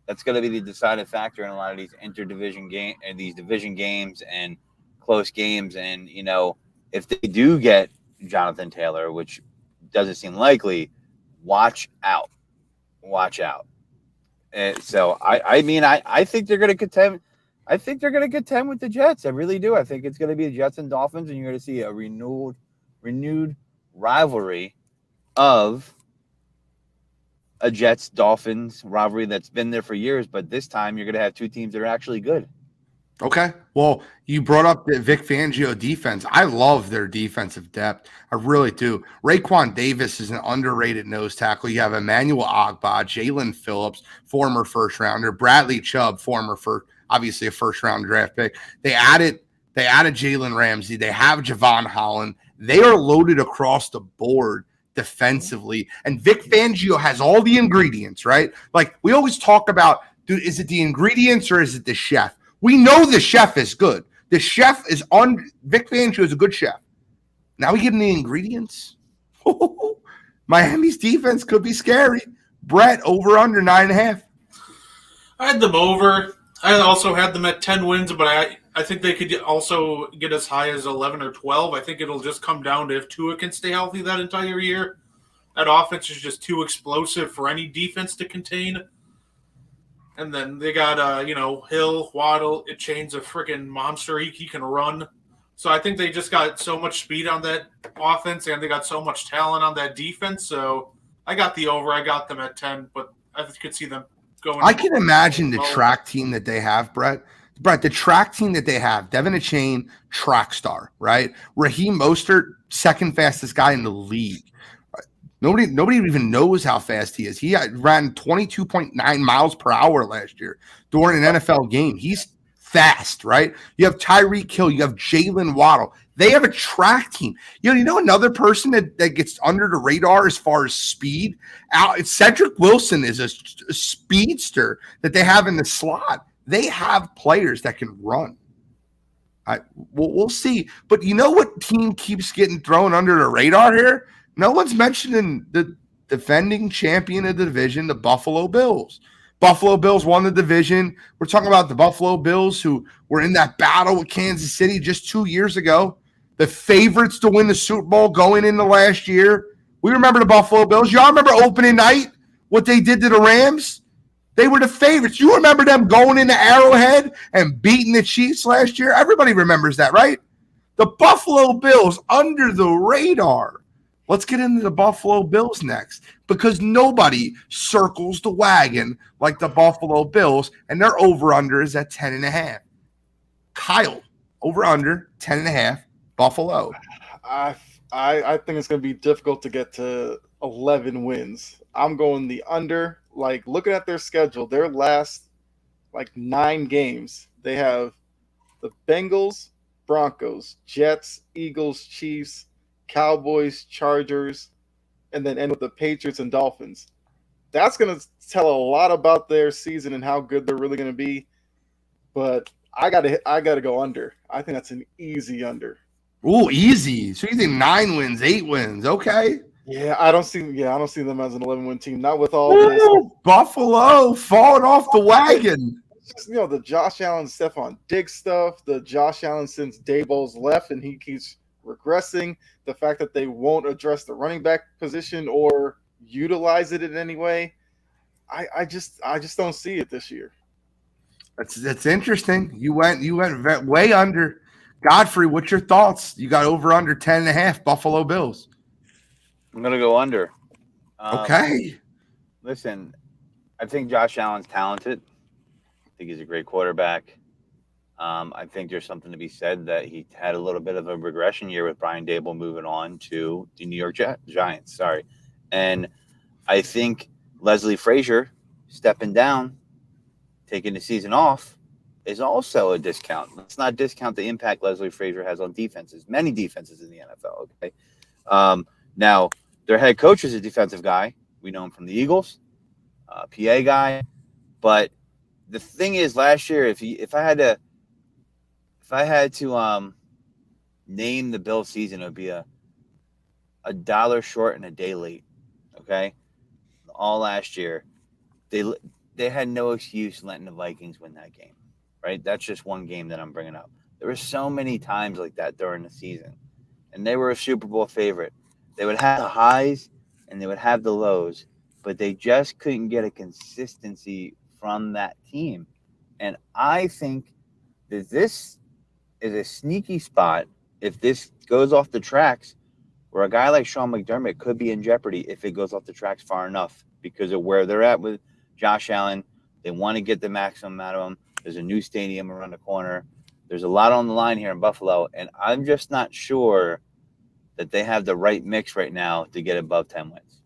that's gonna be the deciding factor in a lot of these interdivision game and these division games and close games. And you know, if they do get Jonathan Taylor, which doesn't seem likely, watch out. And so I think they're going to contend. I think they're going to contend with the Jets. I really do. I think it's going to be the Jets and Dolphins, and you're going to see a renewed rivalry of a Jets-Dolphins rivalry that's been there for years. But this time, you're going to have two teams that are actually good. Okay. Well, you brought up the Vic Fangio defense. I love their defensive depth. I really do. Raekwon Davis is an underrated nose tackle. You have Emmanuel Ogbah, Jalen Phillips, former first rounder, Bradley Chubb, obviously a first round draft pick. They added Jalen Ramsey. They have Javon Holland. They are loaded across the board defensively. And Vic Fangio has all the ingredients, right? Like we always talk about, dude, is it the ingredients or is it the chef? We know the chef is good. The chef is on. Vic Fangio is a good chef. Now we get in the ingredients. Miami's defense could be scary. Brett, over under 9.5. I had them over. I also had them at 10 wins, but I think they could also get as high as 11 or 12. I think it'll just come down to if Tua can stay healthy that entire year. That offense is just too explosive for any defense to contain. And then they got, Hill, Waddle. It chains a freaking monster. He can run. So I think they just got so much speed on that offense, and they got so much talent on that defense. So I got the over. I got them at 10, but I could see them going. I can imagine the track team that they have, Brett. The track team that they have, Devin Achane, track star, right? Raheem Mostert, second fastest guy in the league. Nobody even knows how fast he is. He ran 22.9 miles per hour last year during an NFL game. He's fast, right? You have Tyreek Hill. You have Jalen Waddle. They have a track team. You know another person that gets under the radar as far as speed? Cedric Wilson is a speedster that they have in the slot. They have players that can run. We'll see. But you know what team keeps getting thrown under the radar here? No one's mentioning the defending champion of the division, the Buffalo Bills. Buffalo Bills won the division. We're talking about the Buffalo Bills who were in that battle with Kansas City just 2 years ago. The favorites to win the Super Bowl going into last year. We remember the Buffalo Bills. Y'all remember opening night, what they did to the Rams? They were the favorites. You remember them going into Arrowhead and beating the Chiefs last year? Everybody remembers that, right? The Buffalo Bills under the radar. Let's get into the Buffalo Bills next because nobody circles the wagon like the Buffalo Bills, and their over-under is at 10.5. Kyle, over-under 10.5, Buffalo. I think it's going to be difficult to get to 11 wins. I'm going the under. Like, looking at their schedule, their last like 9 games. They have the Bengals, Broncos, Jets, Eagles, Chiefs, Cowboys, Chargers, and then end with the Patriots and Dolphins. That's going to tell a lot about their season and how good they're really going to be. But I got to go under. I think that's an easy under. Ooh, easy. So you think 9 wins, 8 wins? Okay. Yeah, I don't see them as an 11-win team. Not with all this. Buffalo falling off the wagon. It's just, the Josh Allen, Stephon Diggs stuff, the Josh Allen since Daboll's left and he keeps regressing, the fact that they won't address the running back position or utilize it in any way. I just don't see it this year. That's interesting. You went way under. Godfrey, what's your thoughts? You got over under 10.5 Buffalo Bills. I'm gonna go under. Okay. Listen, I think Josh Allen's talented. I think he's a great quarterback. I think there's something to be said that he had a little bit of a regression year with Brian Dable moving on to the New York Giants. Sorry. And I think Leslie Frazier stepping down, taking the season off, is also a discount. Let's not discount the impact Leslie Frazier has on defenses, many defenses in the NFL. Okay. Now, their head coach is a defensive guy. We know him from the Eagles, PA guy. But the thing is, last year, if I had to name the Bill season, it would be a dollar short and a day late. Okay, all last year, they had no excuse letting the Vikings win that game. Right, that's just one game that I'm bringing up. There were so many times like that during the season, and they were a Super Bowl favorite. They would have the highs and they would have the lows, but they just couldn't get a consistency from that team. And I think that this is a sneaky spot if this goes off the tracks, where a guy like Sean McDermott could be in jeopardy if it goes off the tracks far enough because of where they're at with Josh Allen. They want to get the maximum out of him. There's a new stadium around the corner. There's a lot on the line here in Buffalo, and I'm just not sure that they have the right mix right now to get above 10 wins.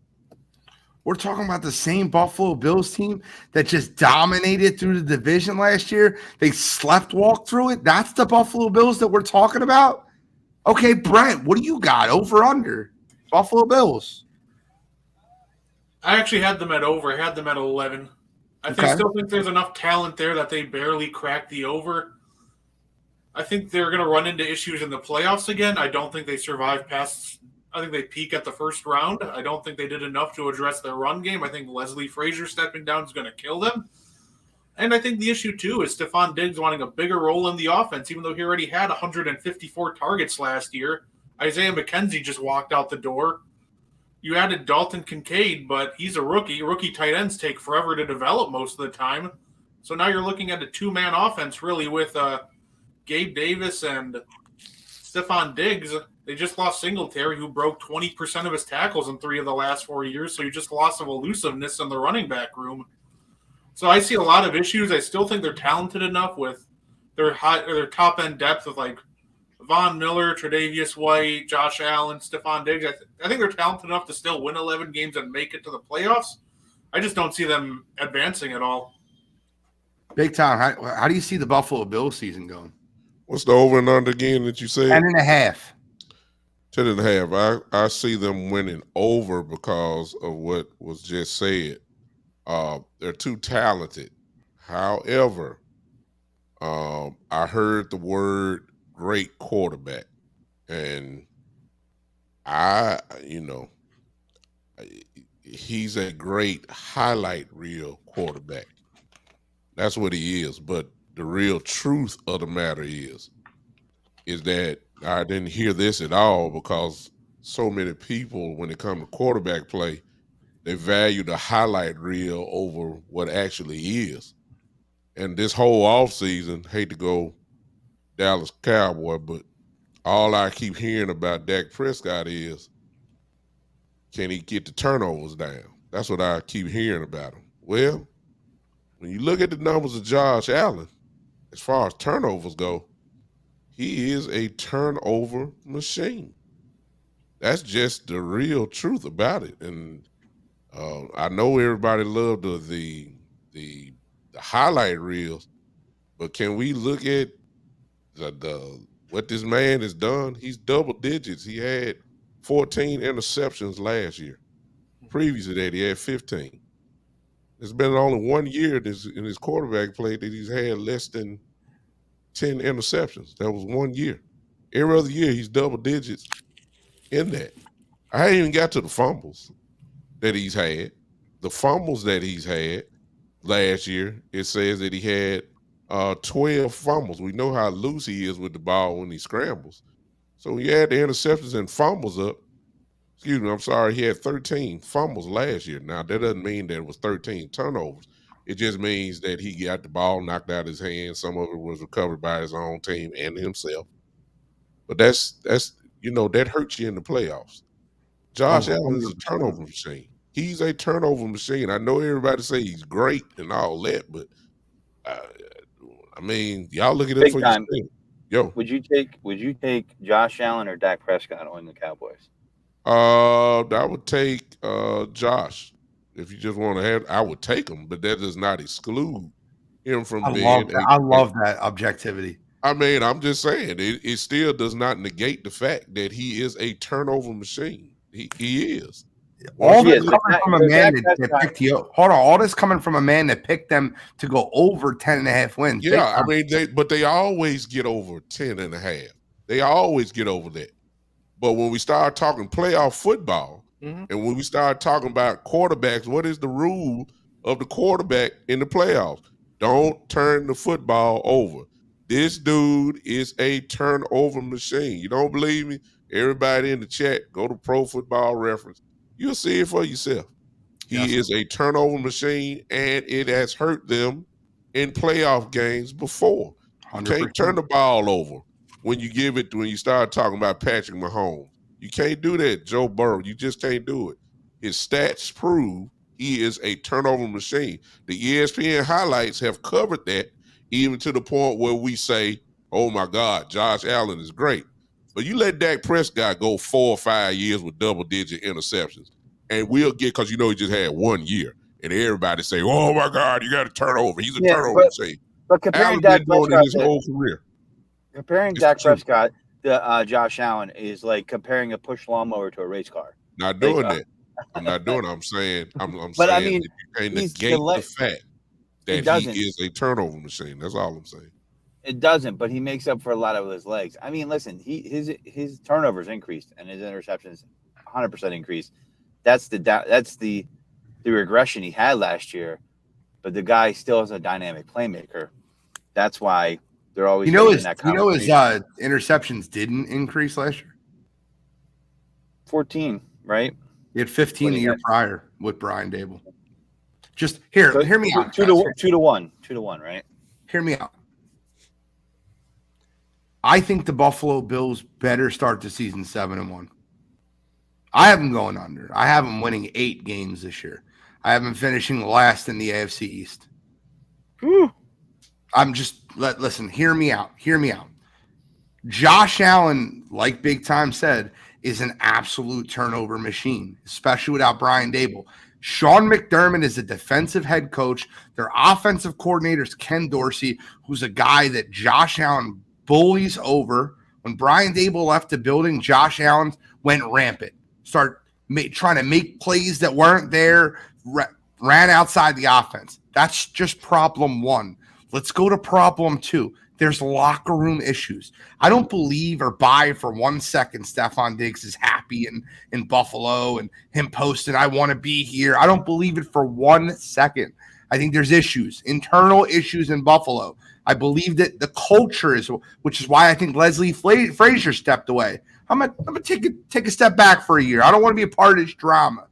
We're talking about the same Buffalo Bills team that just dominated through the division last year. They walked through it. That's the Buffalo Bills that we're talking about? Okay, Brent, what do you got? Over, under? Buffalo Bills. I actually had them at over. I had them at 11. Still think there's enough talent there that they barely cracked the over. I think they're going to run into issues in the playoffs again. I don't think they survive past – I think they peak at the first round. I don't think they did enough to address their run game. I think Leslie Frazier stepping down is going to kill them. And I think the issue, too, is Stephon Diggs wanting a bigger role in the offense, even though he already had 154 targets last year. Isaiah McKenzie just walked out the door. You added Dalton Kincaid, but he's a rookie. Rookie tight ends take forever to develop most of the time. So now you're looking at a two-man offense, really, with Gabe Davis and Stephon Diggs. They just lost Singletary, who broke 20% of his tackles in 3 of the last 4 years, so you just lost some elusiveness in the running back room. So I see a lot of issues. I still think they're talented enough with their top-end depth of, like, Von Miller, Tre'Davious White, Josh Allen, Stephon Diggs. I think they're talented enough to still win 11 games and make it to the playoffs. I just don't see them advancing at all. Big Tom, how do you see the Buffalo Bills season going? What's the over and under again that you said? 10.5. 10.5. I see them winning over because of what was just said. They're too talented. However, I heard the word great quarterback, and he's a great highlight reel quarterback. That's what he is. But the real truth of the matter is that I didn't hear this at all, because so many people, when it comes to quarterback play, they value the highlight reel over what actually is. And this whole offseason, hate to go Dallas Cowboy, but all I keep hearing about Dak Prescott is, can he get the turnovers down? That's what I keep hearing about him. Well, when you look at the numbers of Josh Allen, as far as turnovers go, he is a turnover machine. That's just the real truth about it. And I know everybody loved the highlight reels. But can we look at the what this man has done? He's double digits. He had 14 interceptions last year. Previous to that, he had 15. It's been only 1 year in his quarterback play that he's had less than 10 interceptions. That was 1 year. Every other year, he's double digits in that. I ain't even got to the fumbles that he's had. The fumbles that he's had last year, it says that he had 12 fumbles. We know how loose he is with the ball when he scrambles. So he had the interceptions and fumbles up. Excuse me, I'm sorry, he had 13 fumbles last year. Now, that doesn't mean that it was 13 turnovers. It just means that he got the ball knocked out of his hands. Some of it was recovered by his own team and himself. But that's that hurts you in the playoffs. Josh Allen is a turnover machine. He's a turnover machine. I know everybody say he's great and all that, but I mean, y'all look at it for yourself. Yo, would you take Josh Allen or Dak Prescott on the Cowboys? I would take Josh. If you just want to have, I would take him, but that does not exclude him from being. I love that objectivity. I mean, I'm just saying it still does not negate the fact that he is a turnover machine. He is. All this coming from a man that picked you. Hold on, all this coming from a man that picked them to go over 10.5 wins. Yeah, I mean, they always get over 10.5. They always get over that. But when we start talking playoff football, and when we start talking about quarterbacks, what is the rule of the quarterback in the playoffs? Don't turn the football over. This dude is a turnover machine. You don't believe me? Everybody in the chat, go to Pro Football Reference. You'll see it for yourself. He is a turnover machine, and it has hurt them in playoff games before. 100%. You can't turn the ball over when you start talking about Patrick Mahomes. You can't do that, Joe Burrow. You just can't do it. His stats prove he is a turnover machine. The ESPN highlights have covered that, even to the point where we say, oh my God, Josh Allen is great. But you let Dak Prescott go 4 or 5 years with double-digit interceptions, and we'll get, because he just had 1 year, and everybody say, oh my God, you got a turnover. He's a turnover machine. But comparing Dak Prescott his whole career. Comparing Dak Prescott to Josh Allen is like comparing a push lawnmower to a race car. Not doing that. I'm not doing it. I'm saying but saying I mean, that you can't negate the fact that he is a turnover machine. That's all I'm saying. It doesn't, but he makes up for a lot of his legs. I mean, listen, his turnovers increased and his interceptions 100% increased. That's the regression he had last year, but the guy still is a dynamic playmaker. That's why they're always his interceptions didn't increase last year. 14, right? He had 15 the year prior with Brian Dable. Just hear me out. 2 to 1, right? Hear me out. I think the Buffalo Bills better start the season 7-1. I have them going under. I have them winning 8 games this year. I have them finishing last in the AFC East. I'm just listen. Hear me out. Josh Allen, like Big Time said, is an absolute turnover machine, especially without Brian Dable. Sean McDermott is a defensive head coach. Their offensive coordinator is Ken Dorsey, who's a guy that Josh Allen bullies over. When Brian Dable left the building, Josh Allen went rampant. Trying to make plays that weren't there, ran outside the offense. That's just problem 1. Let's go to problem 2. There's locker room issues. I don't believe or buy for 1 second Stephon Diggs is happy in Buffalo and him posting, I want to be here. I don't believe it for 1 second. I think there's issues, internal issues in Buffalo. I believe that the culture is, which is why I think Leslie Frazier stepped away. I'm gonna take a step back for a year. I don't want to be a part of this drama.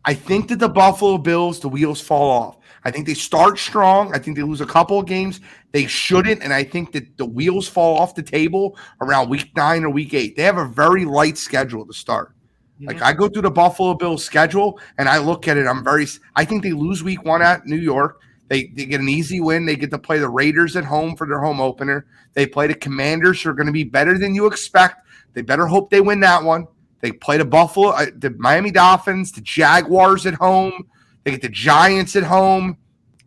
I think that the Buffalo Bills, the wheels fall off. I think they start strong. I think they lose a couple of games they shouldn't, and I think that the wheels fall off the table around week 9 or week 8. They have a very light schedule to start. Like, I go through the Buffalo Bills schedule and I look at it. I think they lose week 1 at New York. They get an easy win. They get to play the Raiders at home for their home opener. They play the Commanders, who are going to be better than you expect. They better hope they win that one. They play the Miami Dolphins, the Jaguars at home. They get the Giants at home.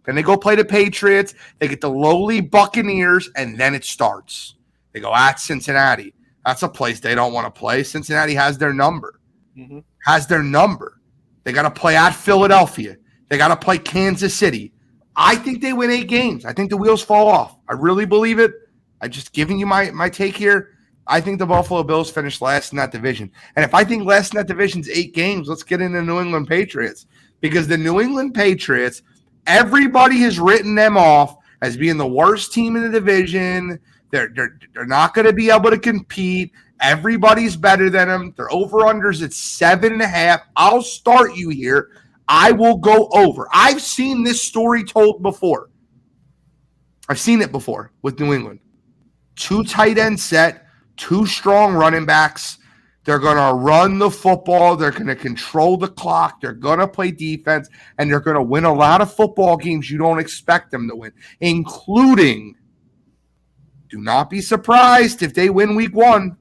Then they go play the Patriots. They get the lowly Buccaneers, and then it starts. They go at Cincinnati. That's a place they don't want to play. Cincinnati has their number. Has their number. They got to play at Philadelphia. They got to play Kansas City. I think they win 8 games. I think the wheels fall off. I really believe it. I'm just giving you my take here. I think the Buffalo Bills finish last in that division. And if I think last in that division is 8 games, let's get into New England Patriots. Because the New England Patriots, everybody has written them off as being the worst team in the division. They're not going to be able to compete. Everybody's better than them. Their over-unders at 7.5. I'll start you here. I will go over. I've seen this story told before. I've seen it before with New England. 2 tight end set, 2 strong running backs. They're going to run the football. They're going to control the clock. They're going to play defense, and they're going to win a lot of football games you don't expect them to win, including, do not be surprised if they win week 1.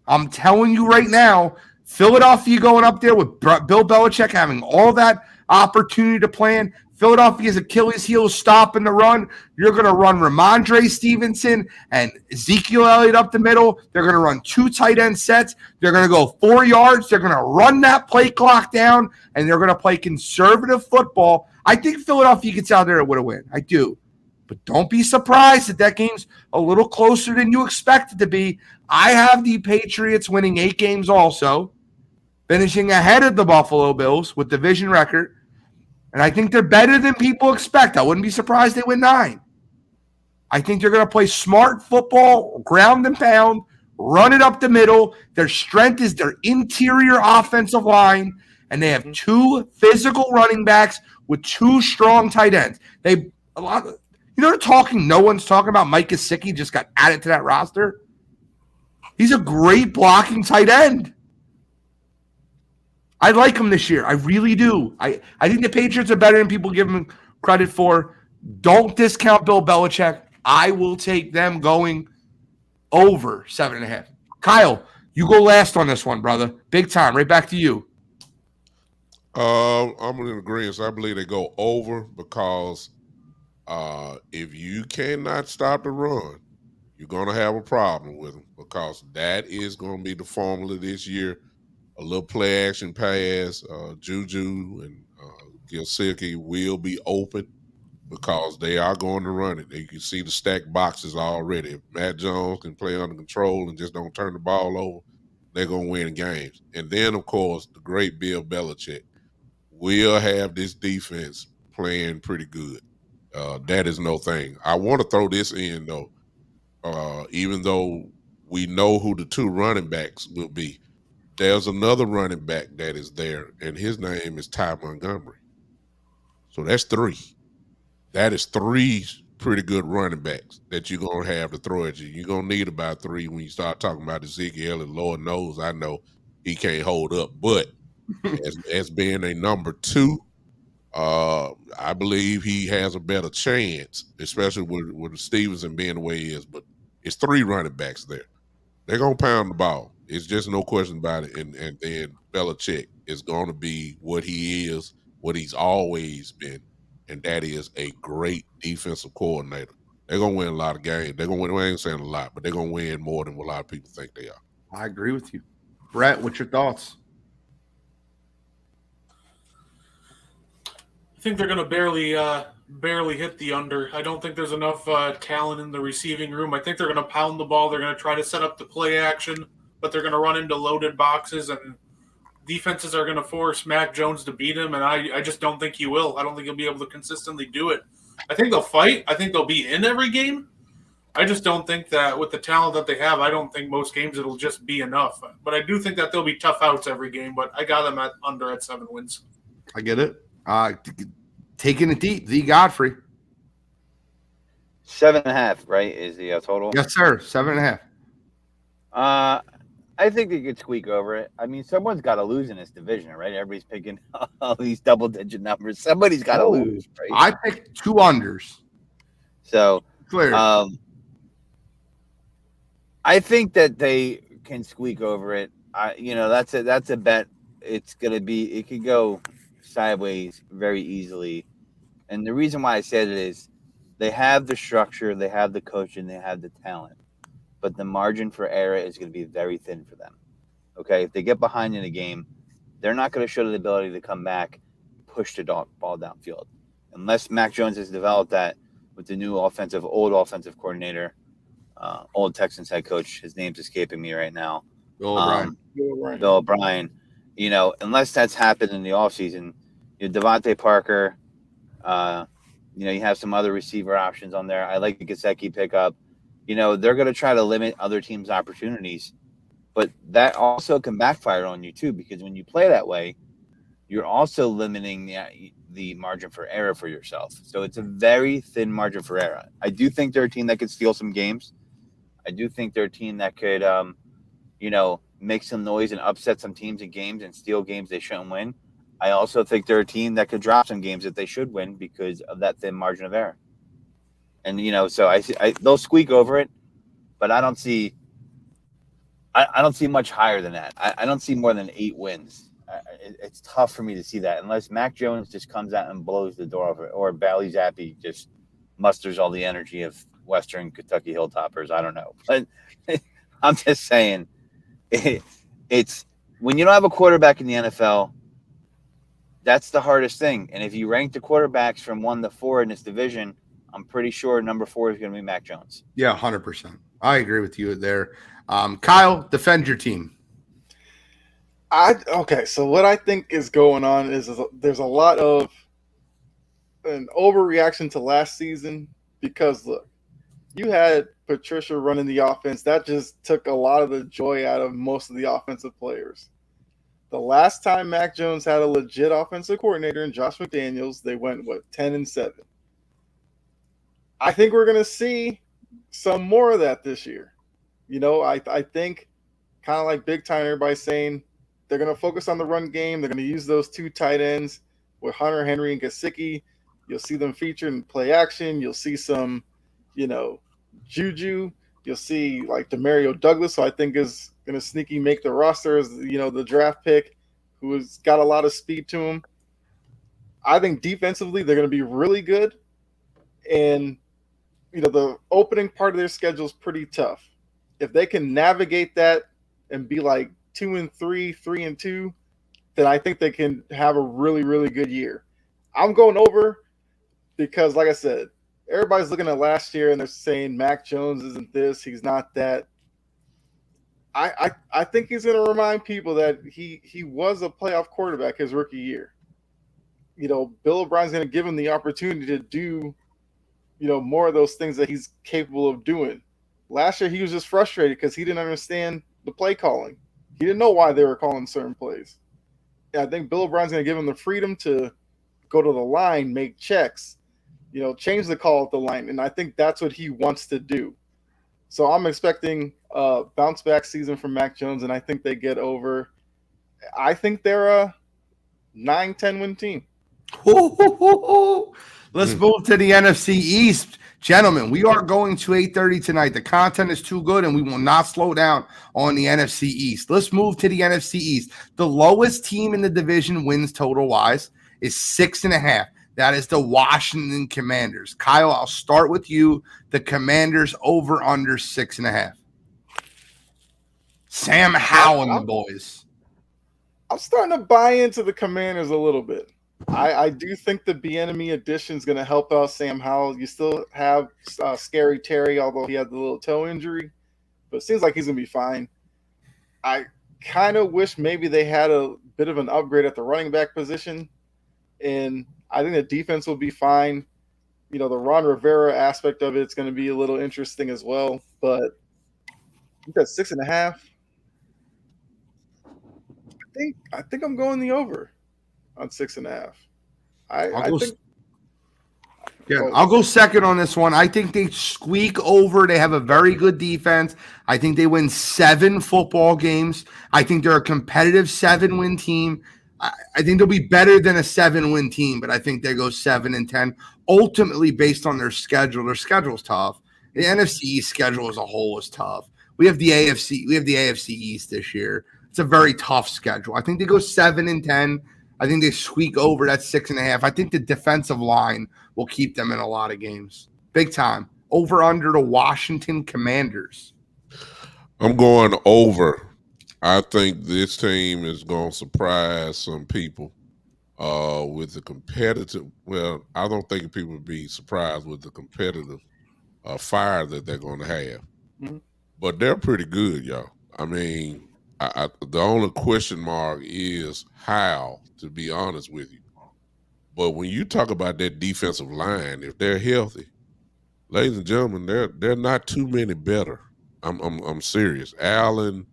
I'm telling you right now, Philadelphia going up there with Bill Belichick having all that opportunity to plan. Philadelphia's Achilles heel is stopping the run. You're going to run Ramondre Stevenson and Ezekiel Elliott up the middle. They're going to run 2 tight end sets. They're going to go 4 yards. They're going to run that play clock down, and they're going to play conservative football. I think Philadelphia gets out there with a win. I do. But don't be surprised if that game's a little closer than you expect it to be. I have the Patriots winning 8 games also, finishing ahead of the Buffalo Bills with division record. And I think they're better than people expect. I wouldn't be surprised they win 9. I think they're going to play smart football, ground and pound, run it up the middle. Their strength is their interior offensive line, and they have 2 physical running backs with 2 strong tight ends. They're talking. No one's talking about Mike Gesicki just got added to that roster. He's a great blocking tight end. I like him this year. I really do. I think the Patriots are better than people give them credit for. Don't discount Bill Belichick. I will take them going over 7.5. Kyle, you go last on this one, brother. Big time. Right back to you. I'm in agreement. I believe they go over because if you cannot stop the run, you're going to have a problem with them because that is going to be the formula this year. A little play action pass, Juju and Gesicki will be open because they are going to run it. You can see the stacked boxes already. If Matt Jones can play under control and just don't turn the ball over, they're going to win games. And then, of course, the great Bill Belichick will have this defense playing pretty good. That is no thing. I want to throw this in, though, even though we know who the 2 running backs will be. There's another running back that is there, and his name is Ty Montgomery. So that's 3. That is 3 pretty good running backs that you're going to have to throw at you. You're going to need about 3 when you start talking about Ezekiel, and Lord knows I know he can't hold up. But as being a number 2, I believe he has a better chance, especially with Stevenson being the way he is. But it's 3 running backs there. They're going to pound the ball. It's just no question about it. And then Belichick is going to be what he is, what he's always been, and that is a great defensive coordinator. They're going to win a lot of games. They're going to win, I ain't saying a lot, but they're going to win more than what a lot of people think they are. I agree with you. Brett, what's your thoughts? I think they're going to barely hit the under. I don't think there's enough talent in the receiving room. I think they're going to pound the ball. They're going to try to set up the play action, but they're going to run into loaded boxes, and defenses are going to force Mac Jones to beat him, and I just don't think he will. I don't think he'll be able to consistently do it. I think they'll fight. I think they'll be in every game. I just don't think that with the talent that they have, I don't think most games it'll just be enough. But I do think that there'll be tough outs every game, but I got them at 7 wins. I get it. Taking it deep, the Godfrey. 7.5, right, is the total? Yes, sir. 7.5. I think they could squeak over it. I mean, someone's got to lose in this division, right? Everybody's picking all these double-digit numbers. Somebody's got to lose, right? I picked 2 unders. So, clear. I think that they can squeak over it. That's a bet. It's gonna be. It could go sideways very easily. And the reason why I said it is they have the structure, they have the coaching, they have the talent, but the margin for error is going to be very thin for them. Okay, if they get behind in a game, they're not going to show the ability to come back, push the ball downfield, unless Mac Jones has developed that with the new old offensive coordinator, old Texans head coach. His name's escaping me right now. Bill O'Brien. Bill O'Brien. You know, unless that's happened in the offseason, Devontae Parker. You have some other receiver options on there. I like the Gesicki pickup. They're going to try to limit other teams' opportunities, but that also can backfire on you too, because when you play that way, you're also limiting the margin for error for yourself. So it's a very thin margin for error. I do think they're a team that could steal some games. I do think they're a team that could, make some noise and upset some teams in games and steal games they shouldn't win. I also think they're a team that could drop some games that they should win because of that thin margin of error. And, so they'll squeak over it, but I don't see much higher than that. I don't see more than 8 wins. It's tough for me to see that unless Mac Jones just comes out and blows the door off it, or Bailey Zappi just musters all the energy of Western Kentucky Hilltoppers. I don't know. But I'm just saying it's when you don't have a quarterback in the NFL, that's the hardest thing. And if you rank the quarterbacks from 1 to 4 in this division, I'm pretty sure number 4 is going to be Mac Jones. Yeah, 100%. I agree with you there. Kyle, defend your team. So what I think is going on is there's a lot of an overreaction to last season because, look, you had Patricia running the offense. That just took a lot of the joy out of most of the offensive players. The last time Mac Jones had a legit offensive coordinator in Josh McDaniels, they went, 10-7. I think we're going to see some more of that this year. I think kind of like big time, everybody's saying they're going to focus on the run game. They're going to use those 2 tight ends with Hunter Henry and Gesicki. You'll see them featured in play action. You'll see some, Juju. You'll see like Demario Douglas, who I think is going to sneaky make the roster as, the draft pick, who has got a lot of speed to him. I think defensively they're going to be really good. And, the opening part of their schedule is pretty tough. If they can navigate that and be like 2-3, 3-2, then I think they can have a really, really good year. I'm going over because, like I said, everybody's looking at last year and they're saying Mac Jones isn't this, he's not that. I think he's going to remind people that he was a playoff quarterback his rookie year. Bill O'Brien's going to give him the opportunity to do, more of those things that he's capable of doing. Last year, he was just frustrated because he didn't understand the play calling. He didn't know why they were calling certain plays. And I think Bill O'Brien's going to give him the freedom to go to the line, make checks, change the call at the line. And I think that's what he wants to do. So I'm expecting a bounce-back season from Mac Jones, and I think they get over. I think they're a 9-10 win team. Let's move to the NFC East. Gentlemen, we are going to 8:30 tonight. The content is too good, and we will not slow down on the NFC East. Let's move to the NFC East. The lowest team in the division wins total-wise is 6.5. That is the Washington Commanders. Kyle, I'll start with you. The Commanders over under 6.5. Sam Howell and the boys. I'm starting to buy into the Commanders a little bit. I do think the Bieniemy addition is going to help out Sam Howell. You still have Scary Terry, although he had the little toe injury, but it seems like he's going to be fine. I kind of wish maybe they had a bit of an upgrade at the running back position, and I think the defense will be fine. The Ron Rivera aspect of it's going to be a little interesting as well, but you got 6.5. I think I'm going the over on 6.5. I'll go second on this one. I think they squeak over. They have a very good defense. I think they win 7 football games. I think they're a competitive 7-win team. I think they'll be better than a 7-win team, but I think they go 7-10. Ultimately, based on their schedule, their schedule's tough. The NFC East schedule as a whole is tough. We have the AFC East this year. It's a very tough schedule. I think they go 7-10. I think they squeak over that 6.5. I think the defensive line will keep them in a lot of games. Big time. Over under the Washington Commanders. I'm going over. I think this team is going to surprise some people with the competitive. Well, I don't think people would be surprised with the competitive fire that they're going to have. Mm-hmm. But they're pretty good, y'all. I mean, the only question mark is how, to be honest with you. But when you talk about that defensive line, if they're healthy, ladies and gentlemen, they're not too many better. I'm serious. Allen,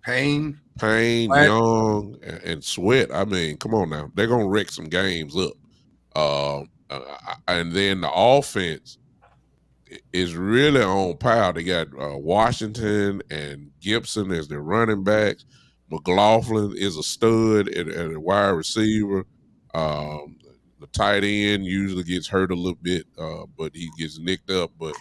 Payne, Sweat. Young, and Sweat. I mean, come on now, they're gonna wreck some games up. And then the offense is really on par. They got Washington and Gibson as their running backs. McLaughlin is a stud at a wide receiver. The tight end usually gets hurt a little bit, but he gets nicked up. But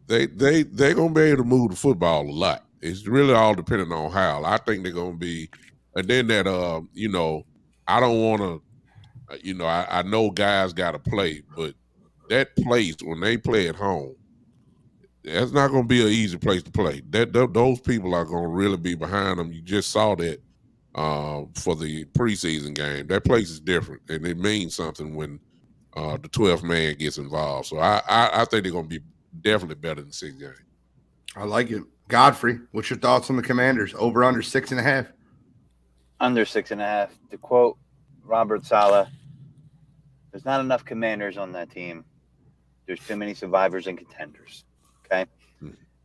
they're gonna be able to move the football a lot. It's really all depending on how. I think they're gonna be, and then that I don't want to, I know guys got to play, but that place when they play at home, that's not going to be an easy place to play. Those people are going to really be behind them. You just saw that for the preseason game. That place is different, and it means something when the 12th man gets involved. So I think they're going to be definitely better than 6 games. I like it. Godfrey, what's your thoughts on the Commanders? Over under 6.5? Under 6.5. To quote Robert Saleh, there's not enough Commanders on that team. There's too many survivors and contenders. Okay?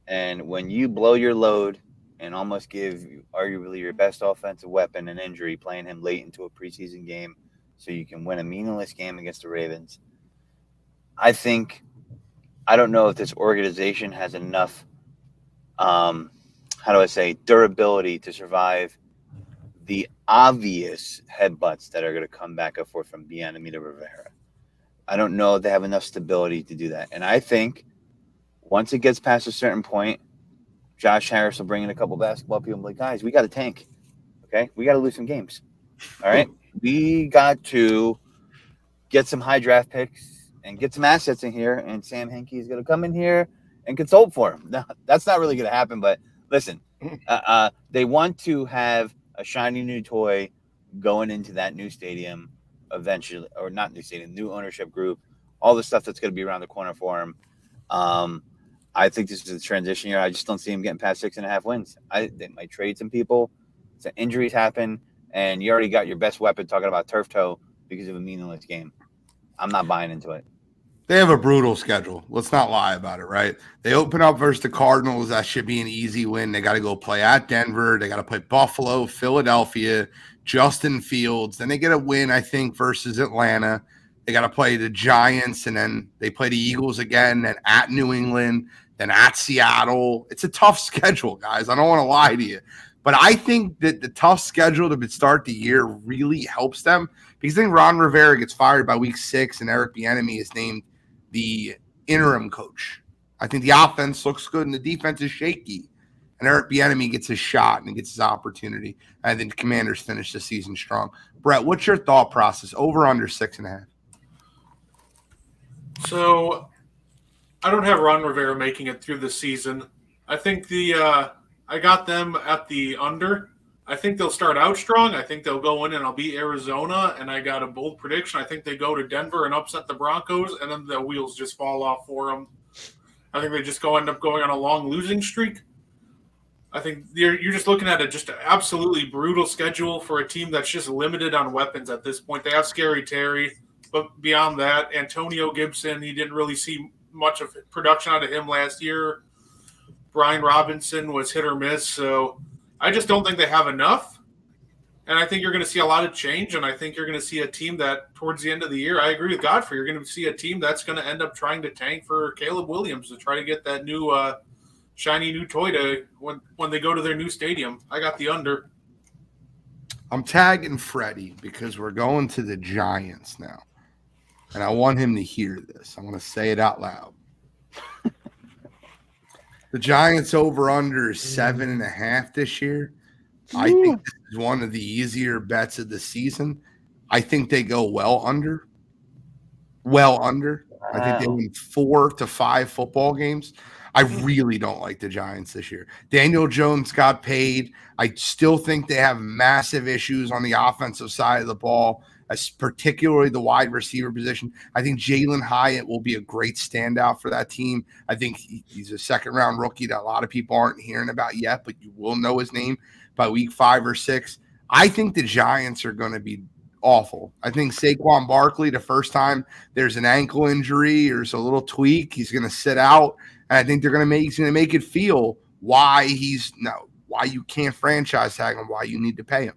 And when you blow your load and almost give arguably your best offensive weapon an injury, playing him late into a preseason game so you can win a meaningless game against the Ravens, I don't know if this organization has enough, durability to survive the obvious headbutts that are going to come back and forth from Bieniemy Rivera. I don't know if they have enough stability to do that. And I think once it gets past a certain point, Josh Harris will bring in a couple basketball people and be like, guys, we got to tank. Okay? We got to lose some games. All right? We got to get some high draft picks and get some assets in here, and Sam Hinkie is going to come in here and consult for him. Now, that's not really going to happen, but listen, they want to have a shiny new toy going into that new stadium eventually, or not new stadium, new ownership group, all the stuff that's going to be around the corner for him. I think this is a transition year. I just don't see him getting past 6.5 wins. They might trade some people. So injuries happen, and you already got your best weapon talking about turf toe because of a meaningless game. I'm not buying into it. They have a brutal schedule. Let's not lie about it, right? They open up versus the Cardinals. That should be an easy win. They got to go play at Denver. They got to play Buffalo, Philadelphia, Justin Fields. Then they get a win, I think, versus Atlanta. They got to play the Giants, and then they play the Eagles again, then at New England, then at Seattle. It's a tough schedule, guys. I don't want to lie to you. But I think that the tough schedule to start the year really helps them, because I think Ron Rivera gets fired by week 6 and Eric Bieniemy is named the interim coach. I think the offense looks good and the defense is shaky. And Eric Bieniemy gets his shot and gets his opportunity. I think the Commanders finish the season strong. Brett, what's your thought process? Over under 6.5? So I don't have Ron Rivera making it through the season. I think I got them at the under. I think they'll start out strong. I think they'll go in and I'll beat Arizona. And I got a bold prediction. I think they go to Denver and upset the Broncos, and then the wheels just fall off for them. I think they just end up going on a long losing streak. I think you're just looking at just an absolutely brutal schedule for a team that's just limited on weapons at this point. They have Scary Terry, but beyond that, Antonio Gibson, you didn't really see much of production out of him last year. Brian Robinson was hit or miss, so I just don't think they have enough. And I think you're going to see a lot of change, and I think you're going to see a team that towards the end of the year, I agree with Godfrey, you're going to see a team that's going to end up trying to tank for Caleb Williams to try to get that new shiny new toy to when they go to their new stadium. I got the under. I'm tagging Freddie because we're going to the Giants now. And I want him to hear this. I want to say it out loud. The Giants over under is 7.5 this year. I think this is one of the easier bets of the season. I think they go well under. I think they win 4 to 5 football games. I really don't like the Giants this year. Daniel Jones got paid. I still think they have massive issues on the offensive side of the ball, particularly the wide receiver position. I think Jalen Hyatt will be a great standout for that team. I think he's a second-round rookie that a lot of people aren't hearing about yet, but you will know his name by week 5 or 6. I think the Giants are going to be awful. I think Saquon Barkley, the first time there's an ankle injury or there's a little tweak, he's going to sit out. And I think he's going to make it feel why you can't franchise tag him, why you need to pay him.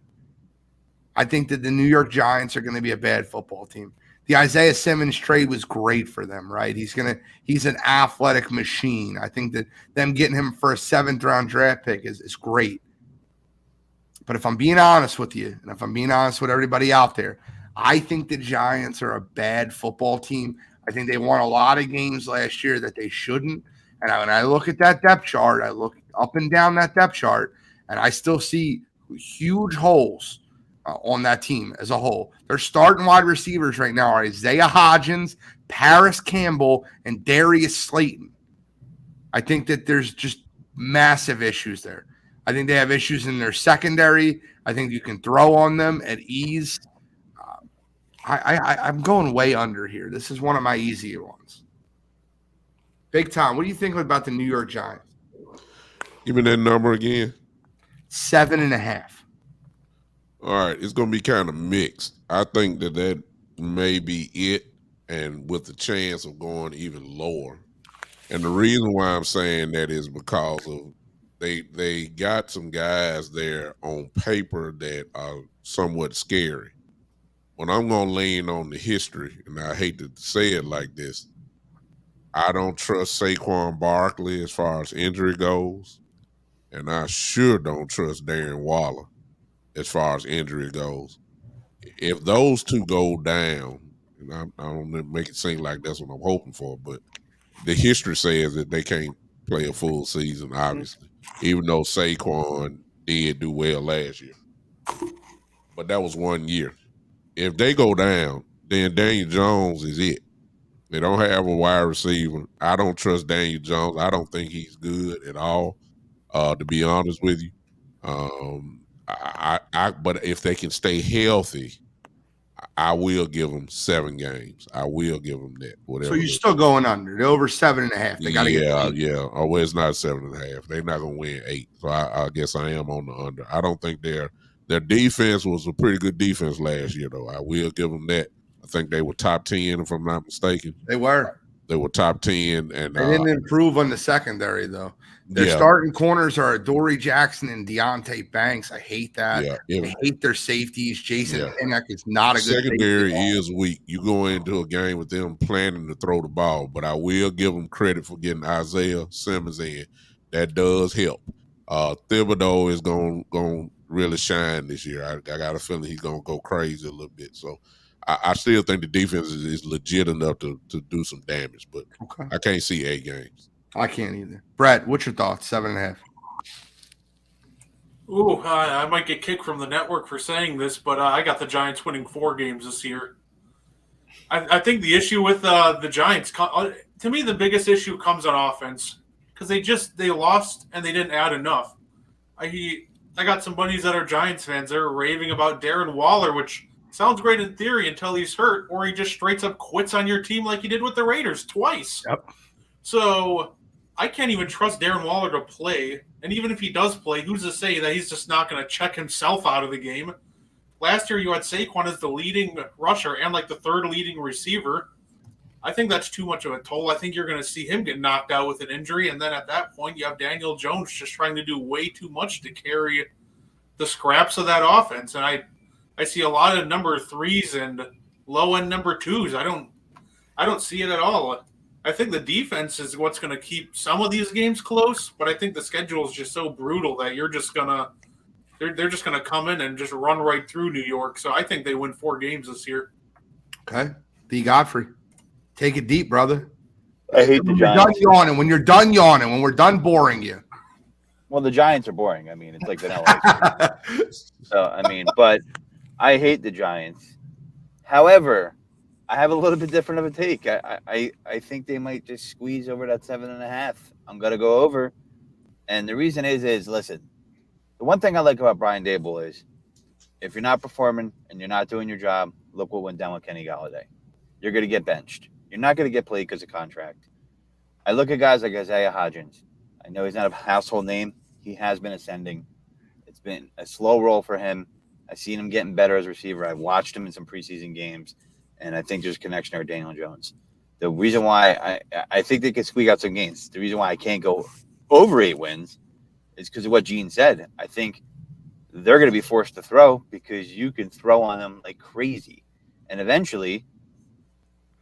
I think that the New York Giants are going to be a bad football team. The Isaiah Simmons trade was great for them, right? He's an athletic machine. I think that them getting him for a 7th-round draft pick is great. But if I'm being honest with you, and if I'm being honest with everybody out there, I think the Giants are a bad football team. I think they won a lot of games last year that they shouldn't. And when I look at that depth chart, I look up and down that depth chart, and I still see huge holes on that team as a whole. Their starting wide receivers right now are Isaiah Hodgins, Paris Campbell, and Darius Slayton. I think that there's just massive issues there. I think they have issues in their secondary. I think you can throw on them at ease. I'm going way under here. This is one of my easier ones. Big Tom, what do you think about the New York Giants? Give me that number again. 7.5. All right, it's going to be kind of mixed. I think that may be it, and with the chance of going even lower. And the reason why I'm saying that is because of they got some guys there on paper that are somewhat scary. When I'm going to lean on the history, and I hate to say it like this, I don't trust Saquon Barkley as far as injury goes, and I sure don't trust Darren Waller as far as injury goes. If those two go down, and I don't make it seem like that's what I'm hoping for, but the history says that they can't play a full season, obviously, even though Saquon did do well last year. But that was 1 year. If they go down, then Daniel Jones is it. They don't have a wide receiver. I don't trust Daniel Jones. I don't think he's good at all, to be honest with you. But if they can stay healthy, I will give them 7 games. I will give them that. Whatever. So you're still going under. They're over 7.5. They got to get 8. Yeah. Oh, well, it's not 7.5. They're not going to win 8. So I guess I am on the under. I don't think their defense was a pretty good defense last year, though. I will give them that. I think they were top 10, if I'm not mistaken. They were. They were top 10. And they didn't improve on the secondary, though. Their starting corners are Adoree Jackson and Deontay Banks. I hate that. I hate their safeties. Jason Pinnock is not a good secondary is weak. You go into a game with them planning to throw the ball, but I will give them credit for getting Isaiah Simmons in. That does help. Thibodeau is going to really shine this year. I got a feeling he's going to go crazy a little bit. So I still think the defense is legit enough to do some damage, but I can't see 8 games. I can't either. Brett, what's your thoughts? 7.5. Ooh, I might get kicked from the network for saying this, but I got the Giants winning 4 games this year. I think the issue with the Giants, to me, the biggest issue comes on offense because they lost and they didn't add enough. I got some buddies that are Giants fans. They're raving about Darren Waller, which sounds great in theory until he's hurt, or he just straight up quits on your team like he did with the Raiders twice. Yep. So I can't even trust Darren Waller to play. And even if he does play, who's to say that he's just not going to check himself out of the game? Last year, you had Saquon as the leading rusher and like the 3rd leading receiver. I think that's too much of a toll. I think you're going to see him get knocked out with an injury. And then at that point, you have Daniel Jones just trying to do way too much to carry the scraps of that offense. And I see a lot of number 3s and low-end number 2s. I don't see it at all. I think the defense is what's going to keep some of these games close, but I think the schedule is just so brutal that you're just going to they're just going to come in and just run right through New York. So I think they win 4 games this year. Okay. D. Godfrey, take it deep, brother. I hate the Giants. When you're done yawning, when we're done boring you. Well, the Giants are boring. I mean, it's like vanilla ice cream. So, I mean, but I hate the Giants. However, I have a little bit different of a take. I think they might just squeeze over that 7.5. I'm gonna go over, and the reason is listen. The one thing I like about Brian Dable is if you're not performing and you're not doing your job, look what went down with Kenny Galladay. You're gonna get benched. You're not gonna get played because of contract. I look at guys like Isaiah Hodgins. I know he's not a household name. He has been ascending. It's been a slow roll for him. I've seen him getting better as a receiver. I've watched him in some preseason games, and I think there's a connection there with Daniel Jones. The reason why I think they could squeak out some games, the reason why I can't go over 8 wins is because of what Gene said. I think they're going to be forced to throw because you can throw on them like crazy. And eventually,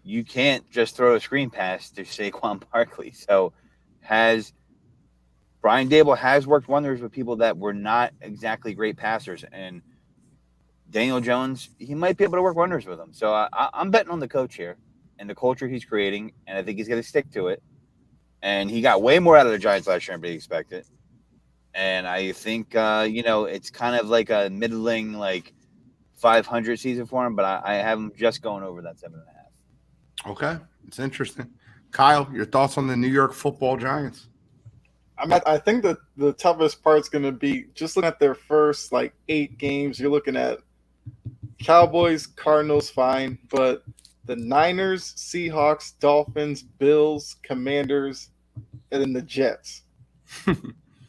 you can't just throw a screen pass to Saquon Barkley. So Brian Dable has worked wonders with people that were not exactly great passers. And Daniel Jones, he might be able to work wonders with him. So I'm betting on the coach here and the culture he's creating, and I think he's going to stick to it. And he got way more out of the Giants last year than he expected. And I think, it's kind of like a middling, 500 season for him, but I have him just going over that 7.5. Okay, it's interesting. Kyle, your thoughts on the New York Football Giants? I think that the toughest part's going to be just looking at their first 8 games. You're looking at Cowboys, Cardinals, fine, but the Niners, Seahawks, Dolphins, Bills, Commanders, and then the Jets.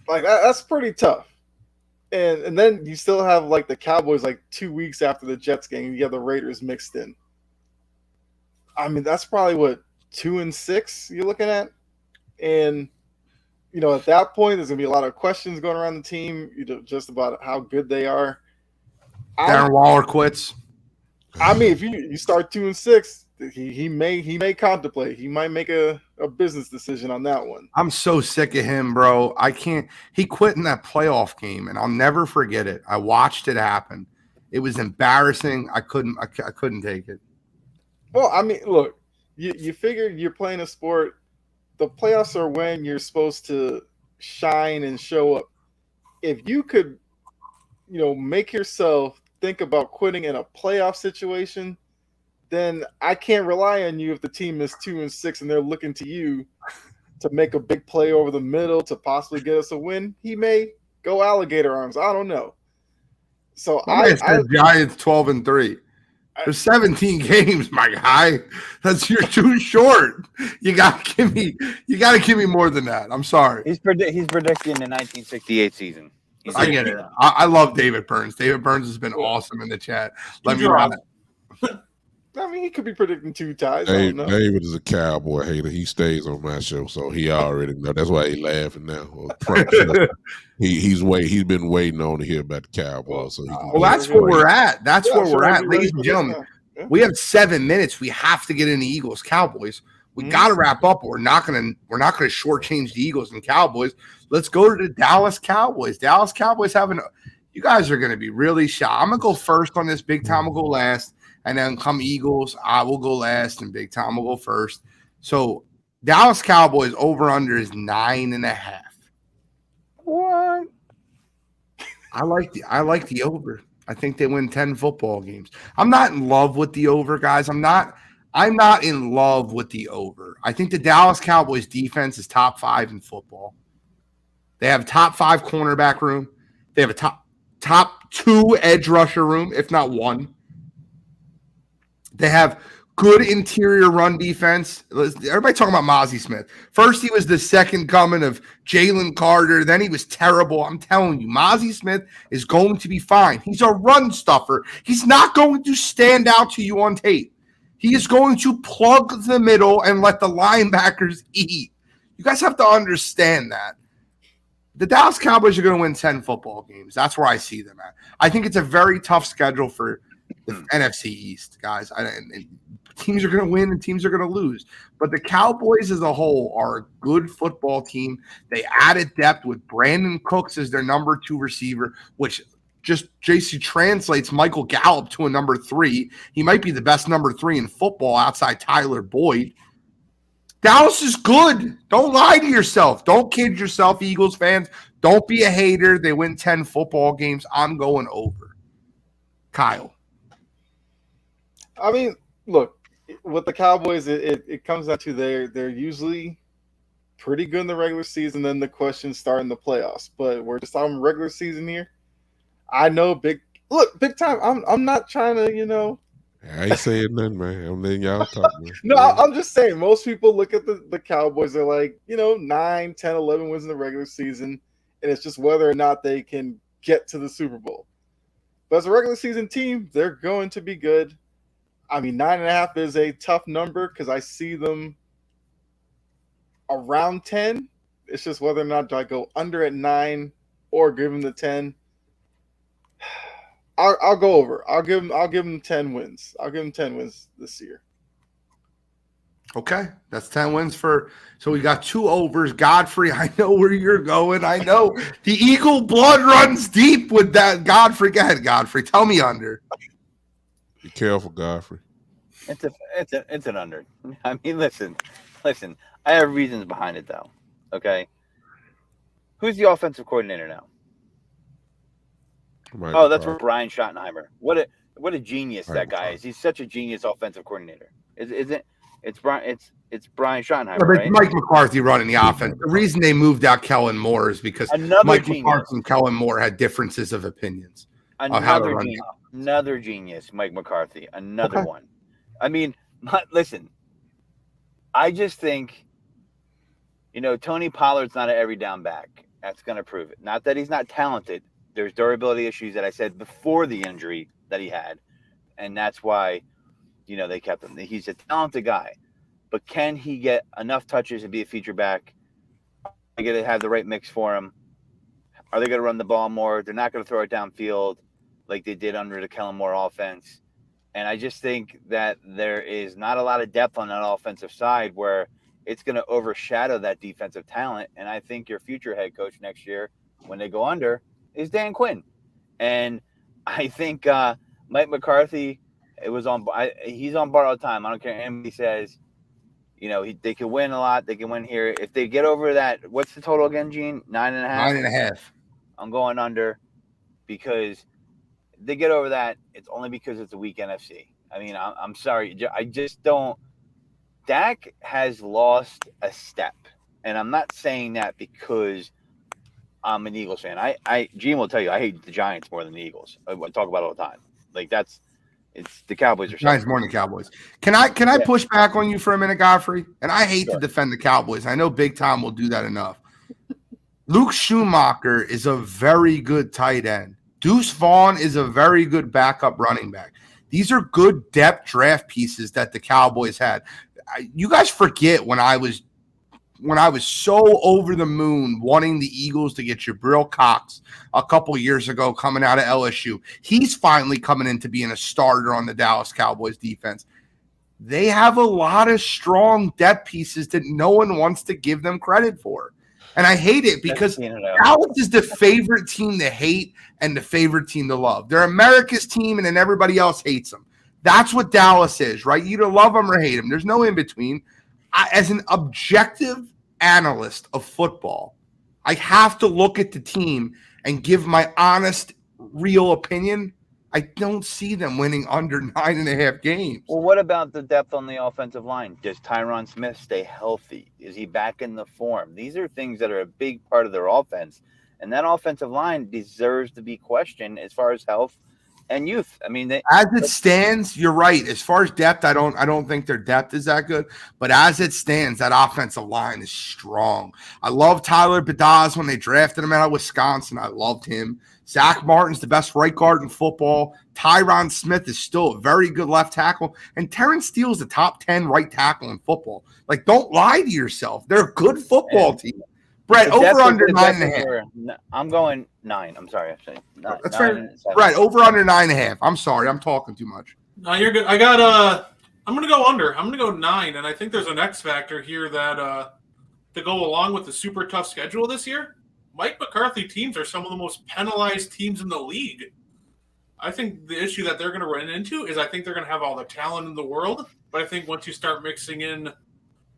That's pretty tough. And then you still have the Cowboys 2 weeks after the Jets game. You have the Raiders mixed in. I mean, that's probably what 2-6 you're looking at, and at that point there's gonna be a lot of questions going around the team, just about how good they are. Darren Waller quits. I mean, if you start 2-6, he may contemplate. He might make a business decision on that one. I'm so sick of him, bro. I can't. He quit in that playoff game, and I'll never forget it. I watched it happen. It was embarrassing. I couldn't take it. Well, I mean, look, you figure you're playing a sport. The playoffs are when you're supposed to shine and show up. If you could, make yourself think about quitting in a playoff situation, then I can't rely on you if the team is 2-6 and they're looking to you to make a big play over the middle to possibly get us a win. He may go alligator arms. I don't know. So I said Giants 12-3. There's 17 games, my guy. You're too short. You gotta give me more than that. I'm sorry. He's predicting the 1968 season. I get it. I love David Burns. David Burns has been awesome in the chat. Let me run it. I mean, he could be predicting 2 ties. David is a Cowboy hater. He stays on my show, so he already know. That's why he's laughing now. He's been waiting on to hear about the Cowboys. So that's where we're at. That's where we're at, ladies and gentlemen. Yeah. We have 7 minutes. We have to get into Eagles Cowboys. We got to wrap up. We're not gonna shortchange the Eagles and Cowboys. Let's go to the Dallas Cowboys. Dallas Cowboys you guys are gonna be really shocked. I'm gonna go first on this. Big Tom will go last. And then come Eagles, I will go last, and Big Tom will go first. So Dallas Cowboys over/under is 9.5. What? I like the over. I think they win 10 football games. I'm not in love with the over, guys. I'm not in love with the over. I think the Dallas Cowboys defense is top 5 in football. They have a top 5 cornerback room. They have a top 2 edge rusher room, if not 1. They have good interior run defense. Everybody talking about Mozzie Smith. First, he was the second coming of Jalen Carter. Then he was terrible. I'm telling you, Mozzie Smith is going to be fine. He's a run stuffer. He's not going to stand out to you on tape. He is going to plug the middle and let the linebackers eat. You guys have to understand that. The Dallas Cowboys are going to win 10 football games. That's where I see them at. I think it's a very tough schedule for the NFC East, guys. Teams are going to win and teams are going to lose. But the Cowboys as a whole are a good football team. They added depth with Brandon Cooks as their number 2 receiver, which just JC translates Michael Gallup to a number 3. He might be the best number 3 in football outside Tyler Boyd. Dallas is good. Don't lie to yourself. Don't kid yourself, Eagles fans. Don't be a hater. They win 10 football games. I'm going over. Kyle. I mean, look, with the Cowboys, it comes down to they're usually pretty good in the regular season. Then the questions start in the playoffs. But we're just talking regular season here. I know big time. I'm not trying to, I ain't saying nothing, man. I'm letting y'all talk, man. No, I'm just saying most people look at the Cowboys, they're like, 9, 10, 11 wins in the regular season, and it's just whether or not they can get to the Super Bowl. But as a regular season team, they're going to be good. I mean, 9.5 is a tough number because I see them around 10. It's just whether or not do I go under at 9 or give them the 10. I'll go over. I'll give them 10 wins. I'll give them 10 wins this year. Okay, that's 10 wins for. So we got 2 overs. Godfrey, I know where you're going. I know the Eagle blood runs deep with that. Godfrey, go ahead, Godfrey. Tell me under. Be careful, Godfrey. It's an under. I mean, listen. I have reasons behind it, though. Okay. Who's the offensive coordinator now? That's Brian Schottenheimer. What a genius that guy is. He's such a genius offensive coordinator. It's Brian Schottenheimer, right? Mike McCarthy running the offense. The reason they moved out Kellen Moore is because Mike McCarthy and Kellen Moore had differences of opinions on how to run. Another genius, Mike McCarthy. Another one. I mean, listen. I just think, Tony Pollard's not an every down back. That's going to prove it. Not that he's not talented. There's durability issues that I said before the injury that he had, and that's why, they kept him. He's a talented guy, but can he get enough touches to be a feature back? Are they going to have the right mix for him? Are they going to run the ball more? They're not going to throw it downfield like they did under the Kellen Moore offense. And I just think that there is not a lot of depth on that offensive side where it's going to overshadow that defensive talent. And I think your future head coach next year, when they go under, is Dan Quinn. And I think Mike McCarthy, he's on borrowed time. I don't care what anybody says. They can win a lot. They can win here. If they get over that, what's the total again, Gene? 9.5? 9.5. I'm going under because they get over that. It's only because it's a weak NFC. I mean, I'm sorry. I just don't. Dak has lost a step. And I'm not saying that because I'm an Eagles fan. Gene will tell you I hate the Giants more than the Eagles. I talk about it all the time. Like it's the Cowboys are Giants more than Cowboys. Can I push back on you for a minute, Godfrey? And I hate to defend the Cowboys. I know Big Tom will do that enough. Luke Schumacher is a very good tight end. Deuce Vaughn is a very good backup running back. These are good depth draft pieces that the Cowboys had. You guys forget when I was so over the moon wanting the Eagles to get Jabril Cox a couple years ago coming out of LSU. He's finally coming into being a starter on the Dallas Cowboys defense. They have a lot of strong depth pieces that no one wants to give them credit for. And I hate it because Dallas is the favorite team to hate and the favorite team to love. They're America's team, and then everybody else hates them. That's what Dallas is, right? You either love them or hate them. There's no in between. As an objective analyst of football, I have to look at the team and give my honest, real opinion. I don't see them winning under 9.5 games. Well, what about the depth on the offensive line? Does Tyron Smith stay healthy? Is he back in the form? These are things that are a big part of their offense. And that offensive line deserves to be questioned as far as health and youth. I mean, as it stands, you're right. As far as depth, I don't think their depth is that good. But as it stands, that offensive line is strong. I love Tyler Badaz when they drafted him out of Wisconsin. I loved him. Zach Martin's the best right guard in football. Tyron Smith is still a very good left tackle. And Terrence Steele is the top 10 right tackle in football. Like, don't lie to yourself. They're a good football team. Brett, over under 9.5. I'm going 9. I'm sorry. That's fair. Brett, over under 9.5. I'm sorry. I'm talking too much. No, you're good. I'm going to go under. I'm going to go 9. And I think there's an X factor here that to go along with the super tough schedule this year. Mike McCarthy teams are some of the most penalized teams in the league. I think the issue that they're going to run into is I think they're going to have all the talent in the world. But I think once you start mixing in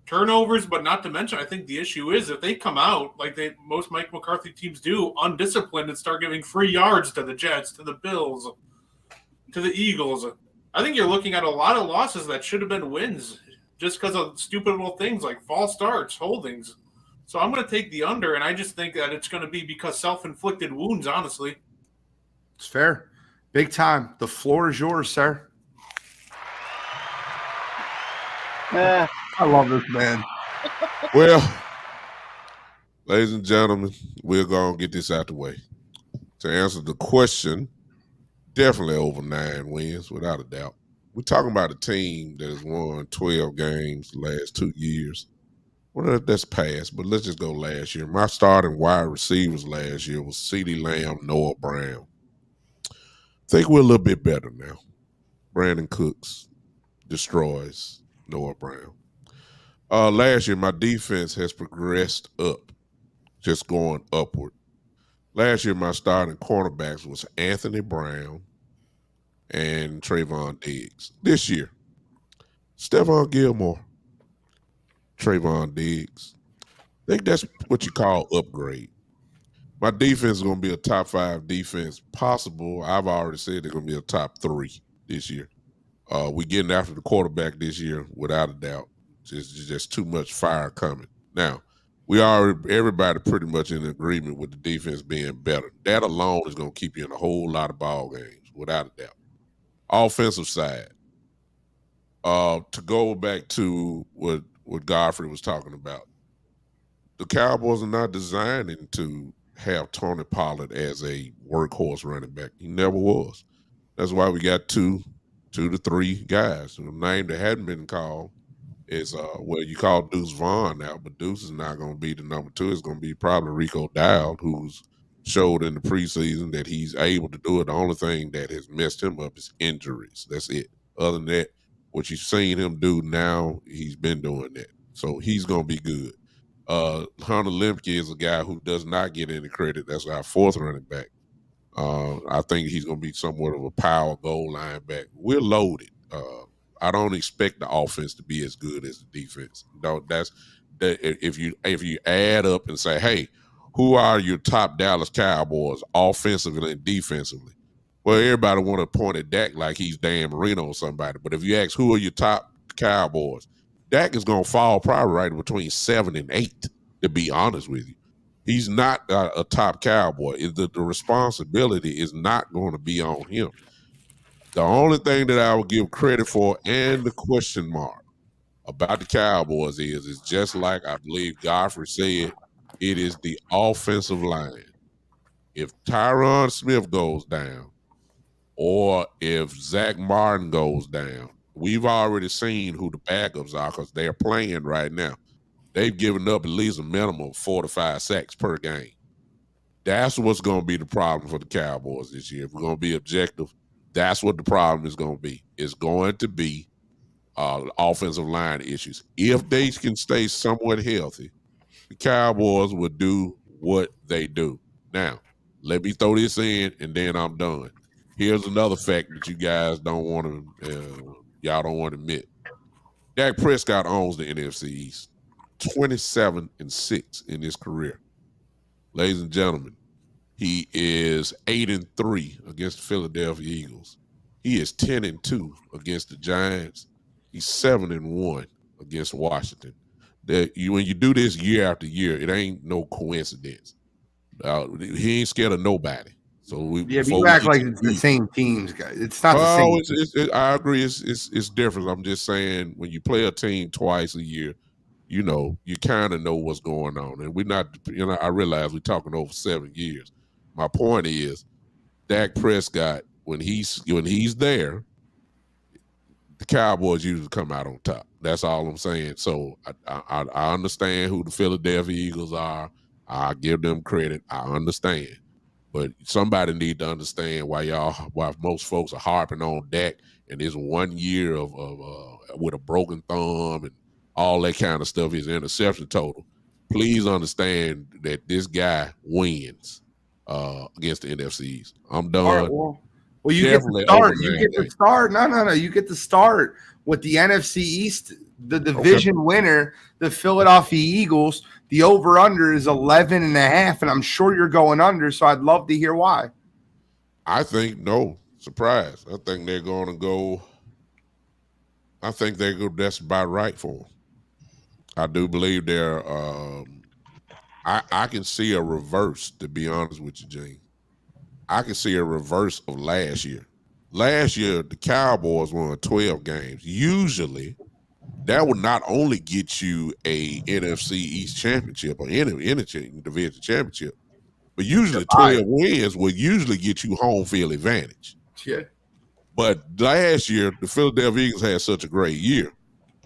turnovers, but not to mention, I think the issue is if they come out like most Mike McCarthy teams do, undisciplined, and start giving free yards to the Jets, to the Bills, to the Eagles, I think you're looking at a lot of losses that should have been wins just because of stupid little things like false starts, holdings. So I'm going to take the under, and I just think that it's going to be because self-inflicted wounds, honestly. It's fair. Big time. The floor is yours, sir. I love this man. Well, ladies and gentlemen, we're going to get this out the way. To answer the question, definitely over 9 wins, without a doubt. We're talking about a team that has won 12 games the last 2 years. Well, that's past, but let's just go last year. My starting wide receivers last year was CeeDee Lamb, Noah Brown. I think we're a little bit better now. Brandon Cooks destroys Noah Brown. Last year, my defense has progressed up, just going upward. Last year, my starting cornerbacks was Anthony Brown and Trayvon Diggs. This year, Stephon Gilmore, Trayvon Diggs. I think that's what you call upgrade. My defense is going to be a top 5 defense possible. I've already said they're going to be a top 3 this year. We're getting after the quarterback this year, without a doubt. Just too much fire coming. Now, everybody pretty much in agreement with the defense being better. That alone is going to keep you in a whole lot of ball games, without a doubt. Offensive side, to go back to what Godfrey was talking about, the Cowboys are not designing to have Tony Pollard as a workhorse running back. He never was. That's why we got two to three guys. The name that hadn't been called is you call Deuce Vaughn now, but Deuce is not going to be the number 2. It's going to be probably Rico Dowd, who's showed in the preseason that he's able to do it. The only thing that has messed him up is injuries. That's it. Other than that, what you've seen him do now, he's been doing that. So he's going to be good. Hunter Lemke is a guy who does not get any credit. That's our 4th running back. I think he's going to be somewhat of a power goal line back. We're loaded. I don't expect the offense to be as good as the defense. If you add up and say, hey, who are your top Dallas Cowboys offensively and defensively? Well, everybody want to point at Dak like he's Dan Marino or somebody. But if you ask who are your top Cowboys, Dak is going to fall probably right between 7 and 8, to be honest with you. He's not a top Cowboy. The responsibility is not going to be on him. The only thing that I would give credit for and the question mark about the Cowboys is just like I believe Godfrey said, it is the offensive line. If Tyron Smith goes down or if Zach Martin goes down, we've already seen who the backups are because they're playing right now. They've given up at least a minimum of 4 to 5 sacks per game. That's what's going to be the problem for the Cowboys this year. If we're going to be objective, that's what the problem is going to be. It's going to be offensive line issues. If they can stay somewhat healthy, the Cowboys will do what they do. Now, let me throw this in, and then I'm done. Here's another fact that you guys don't want to admit. Dak Prescott owns the NFC East. 27-6 in his career. Ladies and gentlemen, he is 8-3 against the Philadelphia Eagles. He is 10-2 against the Giants. He's 7-1 against Washington. When you do this year after year, it ain't no coincidence. He ain't scared of nobody. So you act like it's the same teams, guys. It's not the same. I agree. It's different. I'm just saying when you play a team twice a year, you kind of know what's going on. And we're not, I realize we're talking over 7 years. My point is, Dak Prescott, when he's there, the Cowboys usually come out on top. That's all I'm saying. So I understand who the Philadelphia Eagles are. I give them credit. I understand. But somebody need to understand why most folks are harping on Dak and this 1 year of with a broken thumb and all that kind of stuff, his interception total. Please understand that this guy wins against the NFC East. I'm done. All right, well, you get the start. You get the start. No. You get the start with the NFC East, the division winner, the Philadelphia Eagles. The over-under is 11.5, and I'm sure you're going under, so I'd love to hear why. I think no. Surprise. I think they're going to go. I think they go. That's about right for them. I do believe they're. I can see a reverse. To be honest with you, Gene, I can see a reverse of last year. Last year, the Cowboys won 12 games. Usually, that would not only get you a NFC East championship or any division championship, but usually 12 wins will usually get you home field advantage. Yeah. But last year, the Philadelphia Eagles had such a great year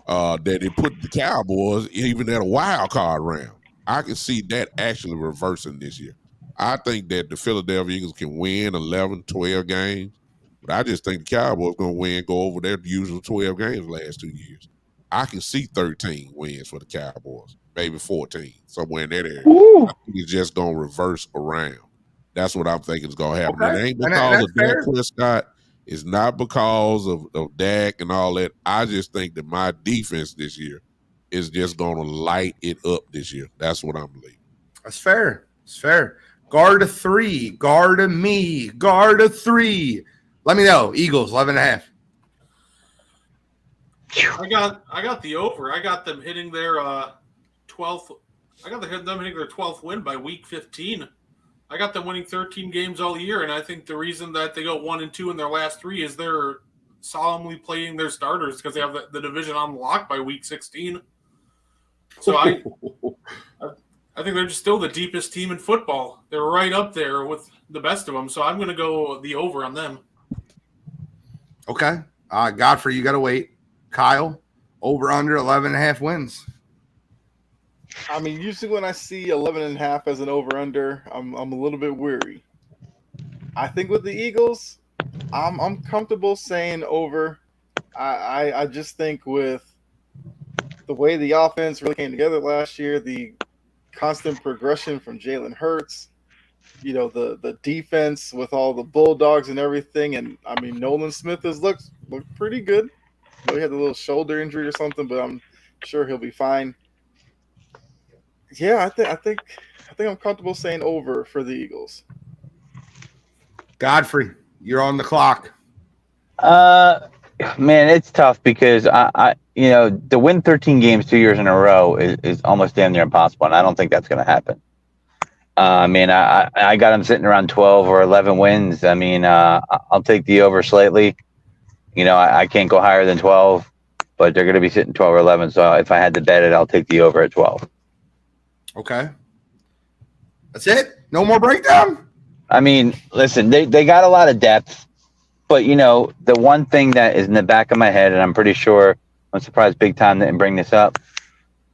that it put the Cowboys even at a wild card round. I can see that actually reversing this year. I think that the Philadelphia Eagles can win 11, 12 games, but I just think the Cowboys going to go over their usual 12 games the last 2 years. I can see 13 wins for the Cowboys, maybe 14, somewhere in that area. I think it's just going to reverse around. That's what I'm thinking is going to happen. Okay. It ain't because of Dak Prescott. It's not because of Dak and all that. I just think that my defense this year is just going to light it up this year. That's what I'm believing. That's fair. It's fair. Guard a 3. Guard a me. Guard a 3. Let me know. Eagles, 11.5. I got the over. I got them hitting their 12th. I got them hitting their 12th win by week 15. I got them winning 13 games all year, and I think the reason that they go 1-2 in their last 3 is they're solemnly playing their starters because they have the division on lock by week 16. So I think they're just still the deepest team in football. They're right up there with the best of them. So I'm going to go the over on them. Okay. Godfrey, you got to wait. Kyle, over under 11.5 wins. I mean, usually when I see 11.5 as an over/under, I'm a little bit weary. I think with the Eagles, I'm comfortable saying over. I just think with the way the offense really came together last year, the constant progression from Jalen Hurts, the defense with all the Bulldogs and everything, and I mean Nolan Smith has looked pretty good. He had a little shoulder injury or something, but I'm sure he'll be fine. Yeah, I think I'm comfortable saying over for the Eagles. Godfrey, you're on the clock. Man, it's tough because I to win 13 games 2 years in a row is almost damn near impossible, and I don't think that's going to happen. I got them sitting around 12 or 11 wins. I mean, I'll take the over slightly. I can't go higher than 12, but they're going to be sitting 12 or 11. So if I had to bet it, I'll take the over at 12. Okay. That's it? No more breakdown? I mean, listen, they got a lot of depth, but, the one thing that is in the back of my head, and I'm pretty sure I'm surprised Big Time didn't bring this up,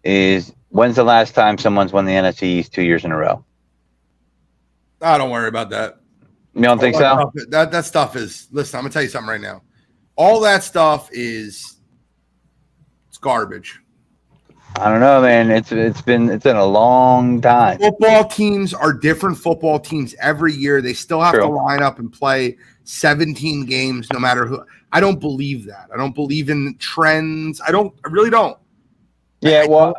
is when's the last time someone's won the NFC East 2 years in a row? Oh, don't worry about that. You don't think so? That stuff is – listen, I'm going to tell you something right now. All that stuff it's garbage. I don't know, man. It's been a long time. Football teams are different football teams every year. They still have to line up and play 17 games no matter who. I don't believe that. I don't believe in trends. I really don't. Yeah, well,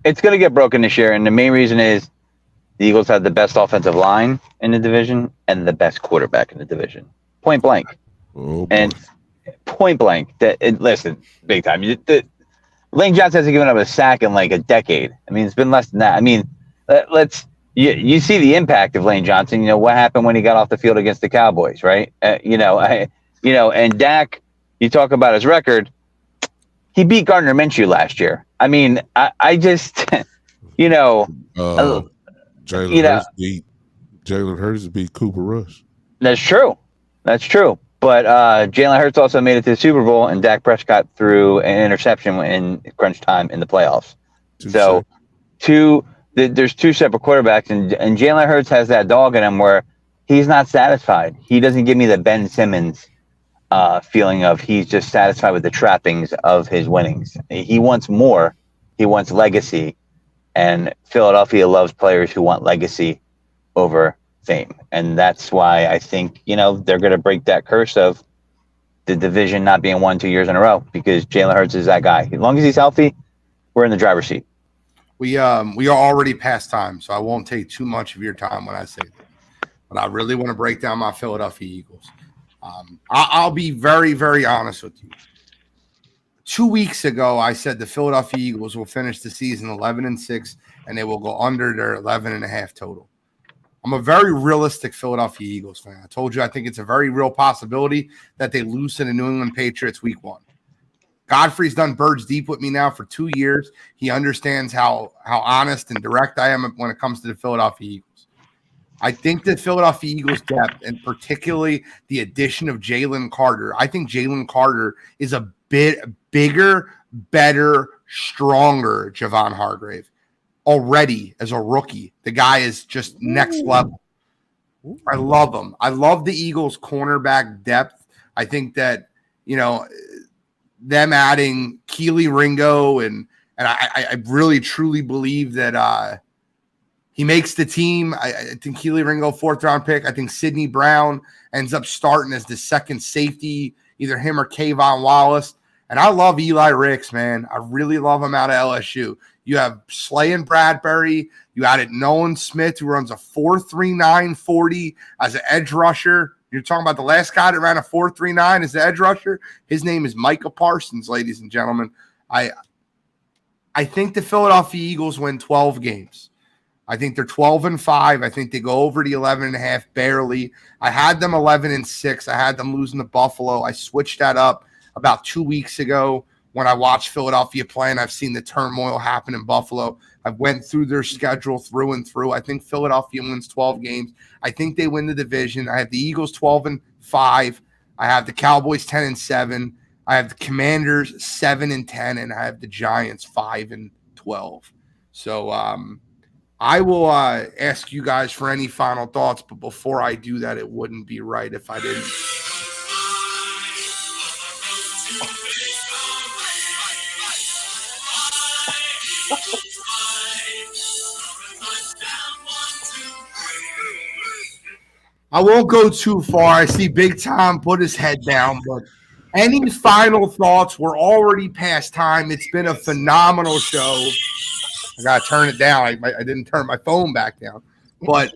it's going to get broken this year, and the main reason is the Eagles have the best offensive line in the division and the best quarterback in the division. Point blank. Oh, and point blank. Listen, Big Time. Lane Johnson hasn't given up a sack in like a decade. I mean, it's been less than that. I mean, you see the impact of Lane Johnson. What happened when he got off the field against the Cowboys, right? And Dak. You talk about his record. He beat Gardner Minshew last year. I mean, I just, Jalen Hurts beat Cooper Rush. That's true. But Jalen Hurts also made it to the Super Bowl, and Dak Prescott threw an interception in crunch time in the playoffs. There's two separate quarterbacks, and Jalen Hurts has that dog in him where he's not satisfied. He doesn't give me the Ben Simmons feeling of he's just satisfied with the trappings of his winnings. He wants more. He wants legacy, and Philadelphia loves players who want legacy over fame. And that's why I think, they're going to break that curse of the division not being won 2 years in a row because Jalen Hurts is that guy. As long as he's healthy, we're in the driver's seat. We are already past time, so I won't take too much of your time when I say that. But I really want to break down my Philadelphia Eagles. I'll be very, very honest with you. 2 weeks ago, I said the Philadelphia Eagles will finish the season 11-6, and they will go under their 11.5 total. I'm a very realistic Philadelphia Eagles fan. I told you I think it's a very real possibility that they lose to the New England Patriots week 1. Godfrey's done birds deep with me now for 2 years. He understands how honest and direct I am when it comes to the Philadelphia Eagles. I think the Philadelphia Eagles depth, and particularly the addition of Jalen Carter, I think Jalen Carter is a bit bigger, better, stronger Javon Hargrave already as a rookie. The guy is just next level. I love him. I love the Eagles cornerback depth. I think that, them adding Keely Ringo and I really truly believe that he makes the team. I think Keely Ringo, 4th round pick. I think Sidney Brown ends up starting as the second safety, either him or Kayvon Wallace. And I love Eli Ricks, man. I really love him out of LSU. You have Slay and Bradbury. You added Nolan Smith, who runs a 4.39 40 as an edge rusher. You're talking about the last guy that ran a 4.39 as the edge rusher. His name is Micah Parsons, ladies and gentlemen. I think the Philadelphia Eagles win 12 games. I think they're 12-5. I think they go over the 11.5 barely. I had them 11-6. I had them losing to Buffalo. I switched that up about 2 weeks ago when I watched Philadelphia play, and I've seen the turmoil happen in Buffalo. I went through their schedule through and through. I think Philadelphia wins 12 games. I think they win the division. I have the Eagles 12-5. I have the Cowboys 10-7. I have the Commanders 7-10, and I have the Giants 5-12. So I will ask you guys for any final thoughts, but before I do that, it wouldn't be right if I didn't. I won't go too far. I see Big Tom put his head down, but any final thoughts? We're already past time. It's been a phenomenal show. I got to turn it down. I didn't turn my phone back down. But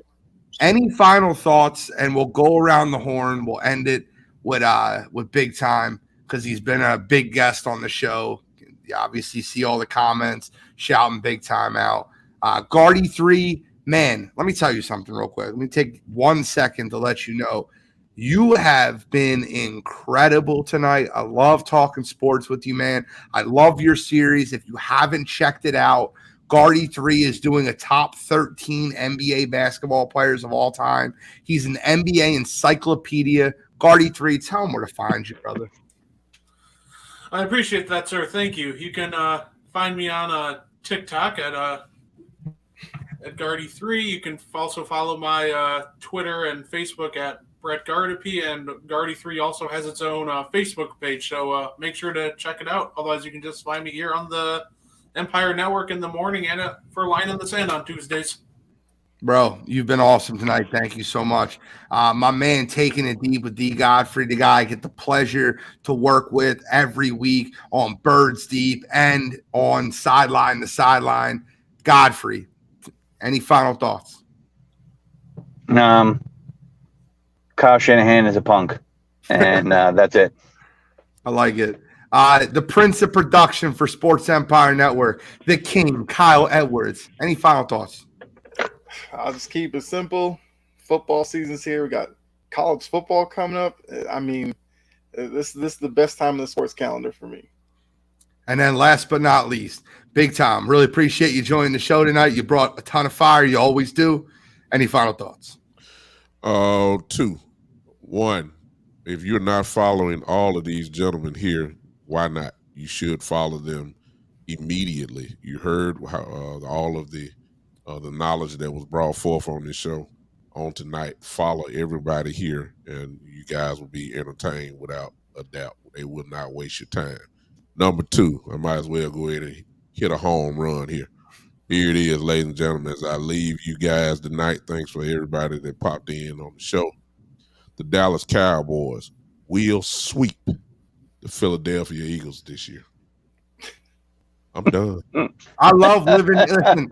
any final thoughts, and we'll go around the horn. We'll end it with Big Time because he's been a big guest on the show. You obviously see all the comments shouting Big Time out. Guardy 3, man, let me tell you something real quick. Let me take 1 second to let you know. You have been incredible tonight. I love talking sports with you, man. I love your series. If you haven't checked it out, Guardy 3 is doing a top 13 NBA basketball players of all time. He's an NBA encyclopedia. Guardy 3, tell him where to find you, brother. I appreciate that, sir. Thank you. You can find me on TikTok at Guardy3. You can also follow my Twitter and Facebook at Brett Gardapi, and Guardy3 also has its own Facebook page, so make sure to check it out. Otherwise, you can just find me here on the Empire Network in the morning and for Line in the Sand on Tuesdays. Bro, you've been awesome tonight. Thank you so much. My man, Taking It Deep with D. Godfrey, the guy I get the pleasure to work with every week on Birds Deep and on Sideline to Sideline. Godfrey, any final thoughts? Kyle Shanahan is a punk, and that's it. I like it. The Prince of Production for Sports Empire Network, the King, Kyle Edwards. Any final thoughts? I'll just keep it simple. Football season's here. We got college football coming up. I mean, this is the best time in the sports calendar for me. And then last but not least, Big Tom, really appreciate you joining the show tonight. You brought a ton of fire. You always do. Any final thoughts? 2. 1, if you're not following all of these gentlemen here, why not? You should follow them immediately. You heard how, all of the knowledge that was brought forth on this show on tonight. Follow everybody here, and you guys will be entertained without a doubt. They will not waste your time. Number 2, I might as well go ahead and hit a home run here. Here it is, ladies and gentlemen, as I leave you guys tonight. Thanks for everybody that popped in on the show. The Dallas Cowboys will sweep the Philadelphia Eagles this year. I'm done. I love living. Listen,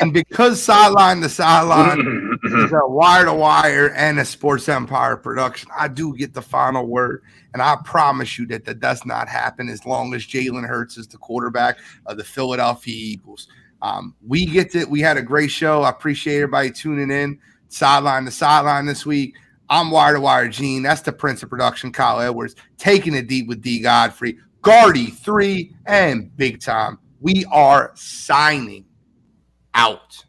and because Sideline to Sideline is a wire-to-wire and a Sports Empire production, I do get the final word, and I promise you that does not happen as long as Jalen Hurts is the quarterback of the Philadelphia Eagles. We had a great show. I appreciate everybody tuning in. Sideline to Sideline this week. I'm wire-to-wire Gene. That's the Prince of Production, Kyle Edwards, taking it deep with D. Godfrey. Guardy 3 and Big Time. We are signing out.